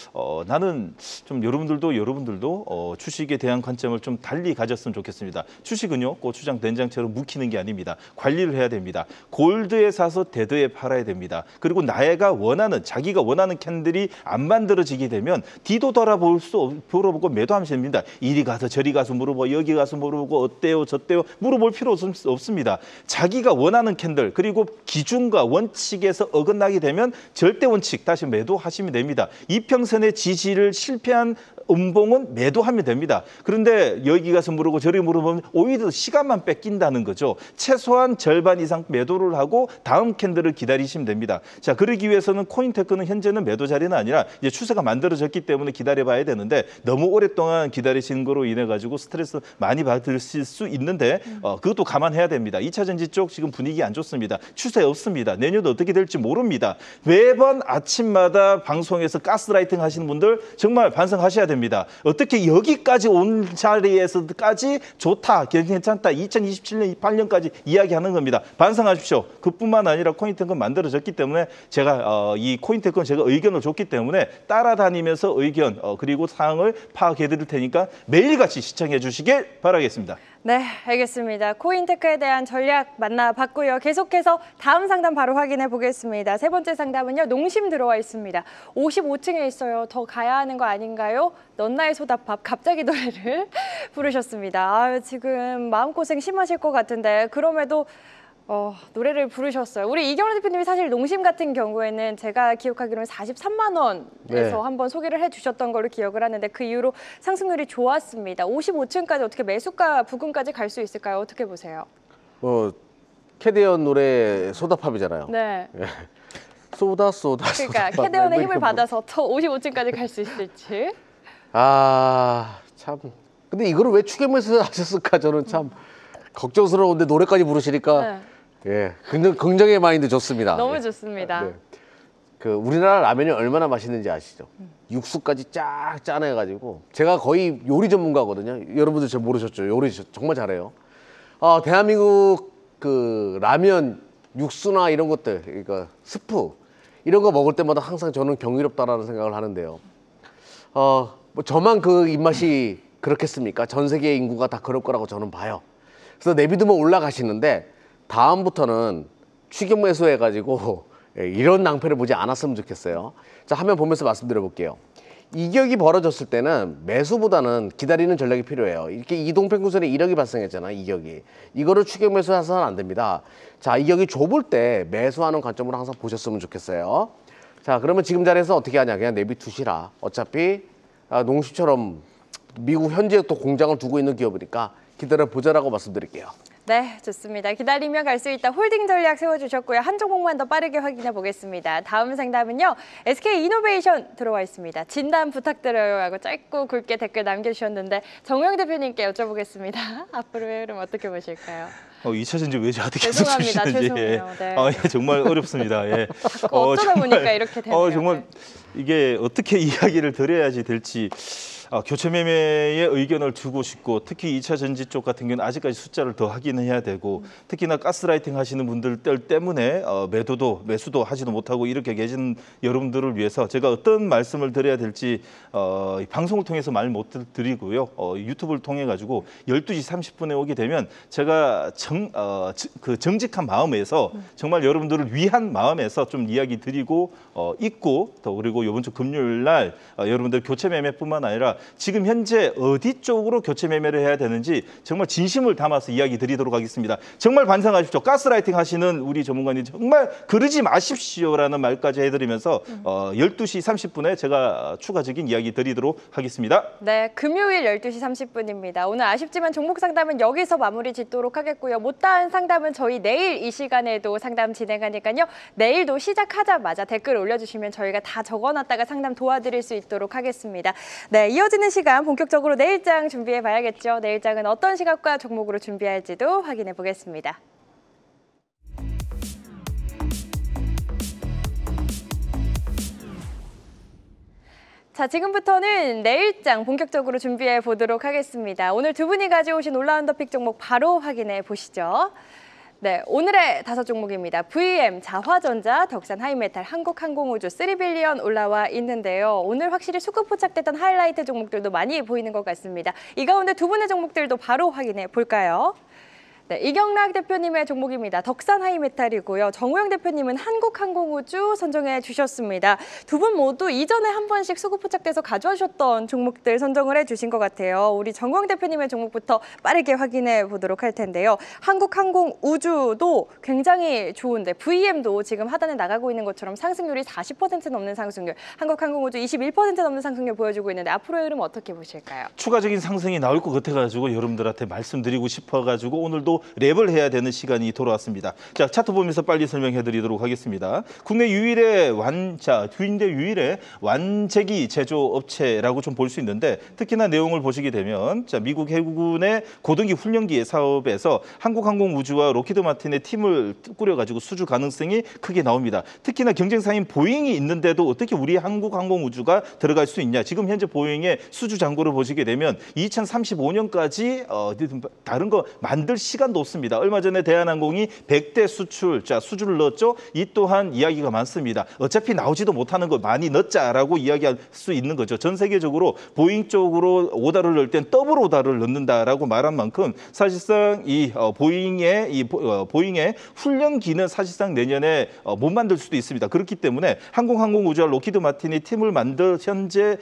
나는 좀 여러분들도 주식에 대한 관점을 좀 달리 가졌으면 좋겠습니다. 주식은요, 고추장 된장처럼 묵히는 게 아닙니다. 관리를 해야 됩니다. 골드에 사서 데드에 팔아야 됩니다. 그리고 자기가 원하는 캔들이 안 만들어지게 되면 뒤도 돌아보고 매도하면 됩니다. 이리 가서 저리 가서 물어보고 여기 가서 물어보고 어때요 저때요 물어볼 필요 없습니다. 자기가 원하는 캔들 그리고 기준과 원칙에서 어긋나게 되면 절대 원칙 다시 매도하시면 됩니다. 이평선의 지지를 실패한 음봉은 매도하면 됩니다. 그런데 여기 가서 물어보고 저리 물어보면 오히려 시간만 뺏긴다는 거죠. 최소한 절반 이상 매도를 하고 다음 캔들을 기다리시면 됩니다. 자, 그러기 위해서는 코인테크는 현재는 매도 자리는 아니라 이제 추세가 만들어졌기 때문에 기다려봐야 되는데 너무 오랫동안 기다리신 거로 인해 가지고 스트레스 많이 받으실 수 있는데 그것도 감안해야 됩니다. 2차 전지 쪽 지금 분위기 안 좋습니다. 추세 없습니다. 내년도 어떻게 될지 모릅니다. 매번 아침마다 방송에서 가스라이팅 하시는 분들 정말 반성하셔야 됩니다. 어떻게 여기까지 온 자리에서까지 좋다, 괜찮다, 2027년, 28년까지 이야기하는 겁니다. 반성하십시오. 그뿐만 아니라 코인테크는 만들어졌기 때문에 제가 이 코인테크는 제가 의견을 줬기 때문에 따라다니면서 의견 그리고 사항을 파악해 드릴 테니까 매일같이 시청해 주시길 바라겠습니다. 네, 알겠습니다. 코인테크에 대한 전략 만나봤고요. 계속해서 다음 상담 바로 확인해 보겠습니다. 세 번째 상담은요. 농심 들어와 있습니다. 55층에 있어요. 더 가야 하는 거 아닌가요? 넌나의 소다팝 갑자기 노래를 부르셨습니다. 아유, 지금 마음고생 심하실 것 같은데 그럼에도 노래를 부르셨어요. 우리 이경래 대표님이 사실 농심 같은 경우에는 제가 기억하기로는 43만 원에서 네. 한번 소개를 해주셨던 걸로 기억을 하는데 그 이후로 상승률이 좋았습니다. 55층까지 어떻게 매수가 부근까지 갈 수 있을까요? 어떻게 보세요? 캐대언 노래 소다팝이잖아요. 네. 쏘다 그러니까 소다팝. 캐대원의 힘을 받아서 더 55층까지 갈 수 있을지. 참. 근데 이거를 왜 추격매수 하셨을까 저는 참 걱정스러운데 노래까지 부르시니까 긍정의 마인드 좋습니다. 너무 좋습니다. 네. 우리나라 라면이 얼마나 맛있는지 아시죠? 육수까지 쫙 짜내가지고 제가 거의 요리 전문가거든요. 여러분들 잘 모르셨죠? 요리 정말 잘해요. 대한민국 라면 육수나 이런 것들, 그러니까 스프 이런 거 먹을 때마다 항상 저는 경이롭다라는 생각을 하는데요. 뭐 저만 그 입맛이 그렇겠습니까? 전 세계 인구가 다 그럴 거라고 저는 봐요. 그래서 내비두면 올라가시는데 다음부터는 추격 매수해가지고 이런 낭패를 보지 않았으면 좋겠어요. 자, 화면 보면서 말씀드려 볼게요. 이격이 벌어졌을 때는 매수보다는 기다리는 전략이 필요해요. 이렇게 이동평균선에 이격이 발생했잖아, 이격이. 이거를 추격 매수해서는 안 됩니다. 자, 이격이 좁을 때 매수하는 관점으로 항상 보셨으면 좋겠어요. 자, 그러면 지금 자리에서 어떻게 하냐? 그냥 내비두시라. 어차피 농심처럼 미국 현지에 또 공장을 두고 있는 기업이니까 기다려보자라고 말씀드릴게요. 네, 좋습니다. 기다리며 갈 수 있다. 홀딩 전략 세워주셨고요. 한 종목만 더 빠르게 확인해 보겠습니다. 다음 상담은요. SK이노베이션 들어와 있습니다. 진단 부탁드려요 하고 짧고 굵게 댓글 남겨주셨는데 정우영 대표님께 여쭤보겠습니다. 앞으로의 흐름 어떻게 보실까요? 2차 전지 왜 저한테 계속 죄송합니다. 주시는지. 죄송해요. 네. 예, 정말 어렵습니다. 예. 어쩌다 보니까 이렇게 되네요. 정말 이게 어떻게 이야기를 드려야지 될지 교체 매매의 의견을 주고 싶고 특히 2차 전지 쪽 같은 경우는 아직까지 숫자를 더 확인해야 되고 특히나 가스라이팅 하시는 분들 때문에 매수도 하지도 못하고 이렇게 계신 여러분들을 위해서 제가 어떤 말씀을 드려야 될지 방송을 통해서 말 못 드리고요. 유튜브를 통해 가지고 12시 30분에 오게 되면 제가 정직한 마음에서 정말 여러분들을 위한 마음에서 좀 이야기 드리고 있고 또 그리고 이번 주 금요일 날 여러분들 교체 매매뿐만 아니라 지금 현재 어디 쪽으로 교체 매매를 해야 되는지 정말 진심을 담아서 이야기 드리도록 하겠습니다. 정말 반성하십시오. 가스라이팅 하시는 우리 전문가님 정말 그러지 마십시오라는 말까지 해드리면서 12시 30분에 제가 추가적인 이야기 드리도록 하겠습니다. 네, 금요일 12시 30분입니다. 오늘 아쉽지만 종목 상담은 여기서 마무리 짓도록 하겠고요. 못다한 상담은 저희 내일 이 시간에도 상담 진행하니까요. 내일도 시작하자마자 댓글 올려주시면 저희가 다 적어놨다가 상담 도와드릴 수 있도록 하겠습니다. 네, 이어지는 시간 본격적으로 내일장 준비해 봐야겠죠. 내일장은 어떤 시각과 종목으로 준비할지도 확인해 보겠습니다. 자, 지금부터는 내일장 본격적으로 준비해 보도록 하겠습니다. 오늘 두 분이 가져오신 올라운더 픽 종목 바로 확인해 보시죠. 네, 오늘의 5종목입니다. VM, 자화전자, 덕산 하이메탈, 한국항공우주, 3빌리언 올라와 있는데요. 오늘 확실히 수급 포착됐던 하이라이트 종목들도 많이 보이는 것 같습니다. 이 가운데 두 분의 종목들도 바로 확인해 볼까요? 네, 이경락 대표님의 종목입니다. 덕산 하이메탈이고요. 정우영 대표님은 한국항공우주 선정해 주셨습니다. 두 분 모두 이전에 한 번씩 수급 포착돼서 가져오셨던 종목들 선정을 해주신 것 같아요. 우리 정우영 대표님의 종목부터 빠르게 확인해 보도록 할 텐데요. 한국항공우주도 굉장히 좋은데 VM도 지금 하단에 나가고 있는 것처럼 상승률이 40% 넘는 상승률, 한국항공우주 21% 넘는 상승률 보여주고 있는데 앞으로의 흐름 어떻게 보실까요? 추가적인 상승이 나올 것 같아가지고 여러분들한테 말씀드리고 싶어가지고 오늘도 랩을 해야 되는 시간이 돌아왔습니다. 자, 차트 보면서 빨리 설명해드리도록 하겠습니다. 국내 유일의 완제기 제조업체라고 좀 볼 수 있는데 특히나 내용을 보시게 되면 자, 미국 해군의 고등기 훈련기의 사업에서 한국항공우주와 로키드 마틴의 팀을 꾸려가지고 수주 가능성이 크게 나옵니다. 특히나 경쟁사인 보잉이 있는데도 어떻게 우리 한국항공우주가 들어갈 수 있냐. 지금 현재 보잉의 수주 잔고를 보시게 되면 2035년까지 다른 거 만들 시간도 없습니다. 얼마 전에 대한항공이 100대 수주를 넣었죠. 이 또한 이야기가 많습니다. 어차피 나오지도 못하는 거 많이 넣자라고 이야기할 수 있는 거죠. 전 세계적으로 보잉 쪽으로 오다를 넣을 땐 더블 오다를 넣는다라고 말한 만큼 사실상 이 보잉의 훈련기는 사실상 내년에 못 만들 수도 있습니다. 그렇기 때문에 한국항공우주와 로키드 마틴이 팀을 만들 현재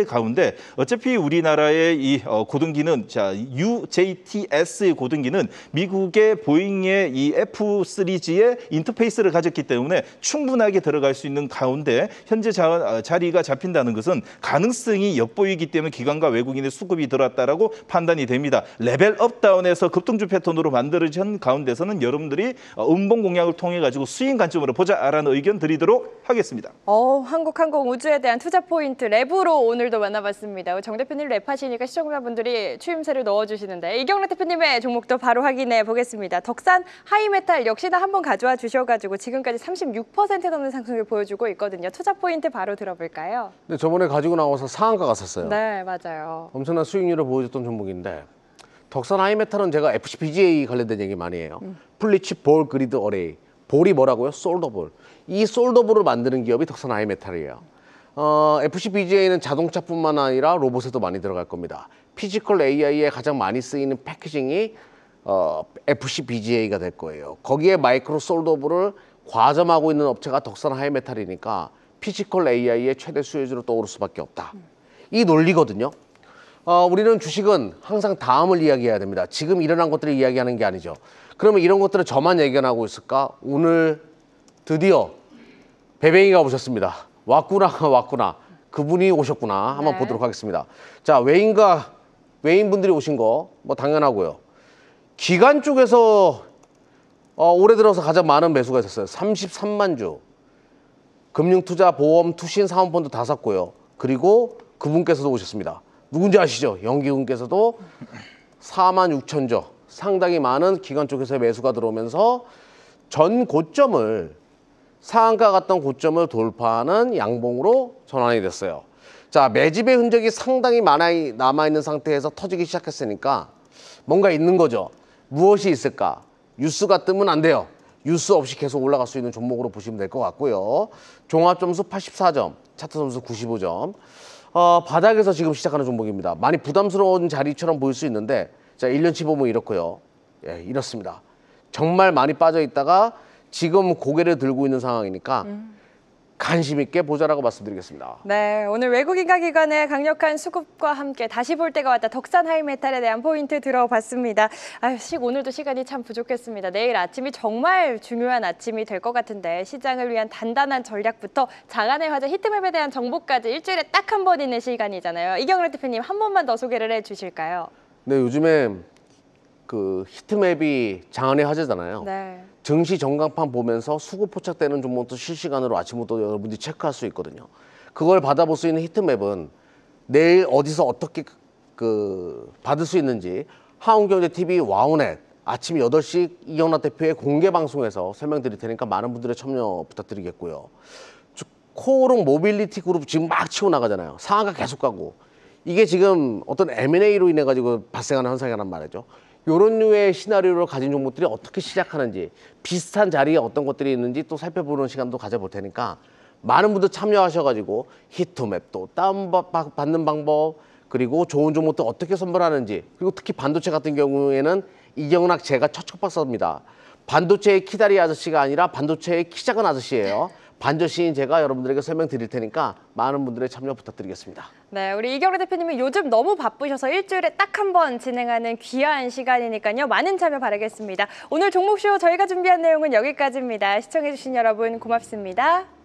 가운데 어차피 우리나라의 이 고등기는 자 UJTS 고등기는 미국의 보잉의 이 F3G의 인터페이스를 가졌기 때문에 충분하게 들어갈 수 있는 가운데 현재 자리가 잡힌다는 것은 가능성이 엿보이기 때문에 기관과 외국인의 수급이 들어왔다라고 판단이 됩니다. 레벨 업다운에서 급등주 패턴으로 만들어진 가운데서는 여러분들이 음봉 공략을 통해 가지고 수익 관점으로 보자라는 의견 드리도록 하겠습니다. 한국항공우주에 대한 투자 포인트 랩으로 오늘도 만나봤습니다. 정 대표님 랩하시니까 시청자분들이 추임새를 넣어주시는데 이경락 대표님의 종목도 바로 확인해 보겠습니다. 덕산 하이메탈 역시나 한번 가져와 주셔가지고 지금까지 36% 넘는 상승을 보여주고 있거든요. 투자 포인트 바로 들어볼까요? 근데 저번에 가지고 나와서 상한가 갔었어요. 네, 맞아요. 엄청난 수익률을 보여줬던 종목인데 덕산 하이메탈은 제가 FCBGA 관련된 얘기 많이 해요. 플리치 볼 그리드 어레이. 볼이 뭐라고요? 솔더볼. 이 솔더볼을 만드는 기업이 덕산 하이메탈이에요. FCBGA는 자동차뿐만 아니라 로봇에도 많이 들어갈 겁니다. 피지컬 AI에 가장 많이 쓰이는 패키징이 FCBGA가 될 거예요. 거기에 마이크로 솔더볼을 과점하고 있는 업체가 덕산 하이메탈이니까 피지컬 AI의 최대 수혜주로 떠오를 수밖에 없다. 이 논리거든요. 우리는 주식은 항상 다음을 이야기해야 됩니다. 지금 일어난 것들을 이야기하는 게 아니죠. 그러면 이런 것들을 저만 예견하고 있을까? 오늘 드디어 배뱅이가 오셨습니다. 왔구나. 그분이 오셨구나. 한번 보도록 하겠습니다. 자, 외인분들이 오신 거 뭐 당연하고요. 기관 쪽에서 올해 들어서 가장 많은 매수가 있었어요. 33만 주. 금융투자, 보험, 투신, 사모펀드 다 샀고요. 그리고 그분께서도 오셨습니다. 누군지 아시죠? 영기군께서도 4만 6천 주. 상당히 많은 기관 쪽에서의 매수가 들어오면서 전 고점을 상한가 갔던 고점을 돌파하는 양봉으로 전환이 됐어요. 자, 매집의 흔적이 상당히 많이 남아있는 상태에서 터지기 시작했으니까 뭔가 있는 거죠. 무엇이 있을까? 뉴스가 뜨면 안 돼요. 뉴스 없이 계속 올라갈 수 있는 종목으로 보시면 될 것 같고요. 종합점수 84점, 차트 점수 95점. 바닥에서 지금 시작하는 종목입니다. 많이 부담스러운 자리처럼 보일 수 있는데 자, 1년치 보면 이렇고요. 예, 이렇습니다. 정말 많이 빠져 있다가 지금 고개를 들고 있는 상황이니까 관심 있게 보자라고 말씀드리겠습니다. 네, 오늘 외국인가 기관의 강력한 수급과 함께 다시 볼 때가 왔다. 덕산 하이메탈에 대한 포인트 들어봤습니다. 아유, 오늘도 시간이 참 부족했습니다. 내일 아침이 정말 중요한 아침이 될 것 같은데 시장을 위한 단단한 전략부터 장안의 화제 히트맵에 대한 정보까지 일주일에 딱 한 번 있는 시간이잖아요. 이경래 대표님 한 번만 더 소개를 해주실까요? 네, 요즘에 그 히트맵이 장안의 화제잖아요. 네. 증시 전광판 보면서 수급 포착되는 종목도 실시간으로 아침부터 여러분들이 체크할 수 있거든요. 그걸 받아볼 수 있는 히트맵은 내일 어디서 어떻게 받을 수 있는지 한국경제TV 와우넷 아침 8시 이경락 대표의 공개 방송에서 설명드릴 테니까 많은 분들의 참여 부탁드리겠고요. 코오롱 모빌리티 그룹 지금 막 치고 나가잖아요. 상한가 계속 가고. 이게 지금 어떤 M&A로 인해 가지고 발생하는 현상이란 말이죠. 이런 류의 시나리오를 가진 종목들이 어떻게 시작하는지 비슷한 자리에 어떤 것들이 있는지 또 살펴보는 시간도 가져볼 테니까 많은 분들 참여하셔가지고 히트맵도 다운받는 방법 그리고 좋은 종목들 어떻게 선별하는지 그리고 특히 반도체 같은 경우에는 이경락 제가 척척박사입니다. 반도체의 키다리 아저씨가 아니라 반도체의 키 작은 아저씨예요. 반저씨인 제가 여러분들에게 설명드릴 테니까 많은 분들의 참여 부탁드리겠습니다. 네, 우리 이경래 대표님이 요즘 너무 바쁘셔서 일주일에 딱 한 번 진행하는 귀한 시간이니까요. 많은 참여 바라겠습니다. 오늘 종목쇼 저희가 준비한 내용은 여기까지입니다. 시청해주신 여러분 고맙습니다.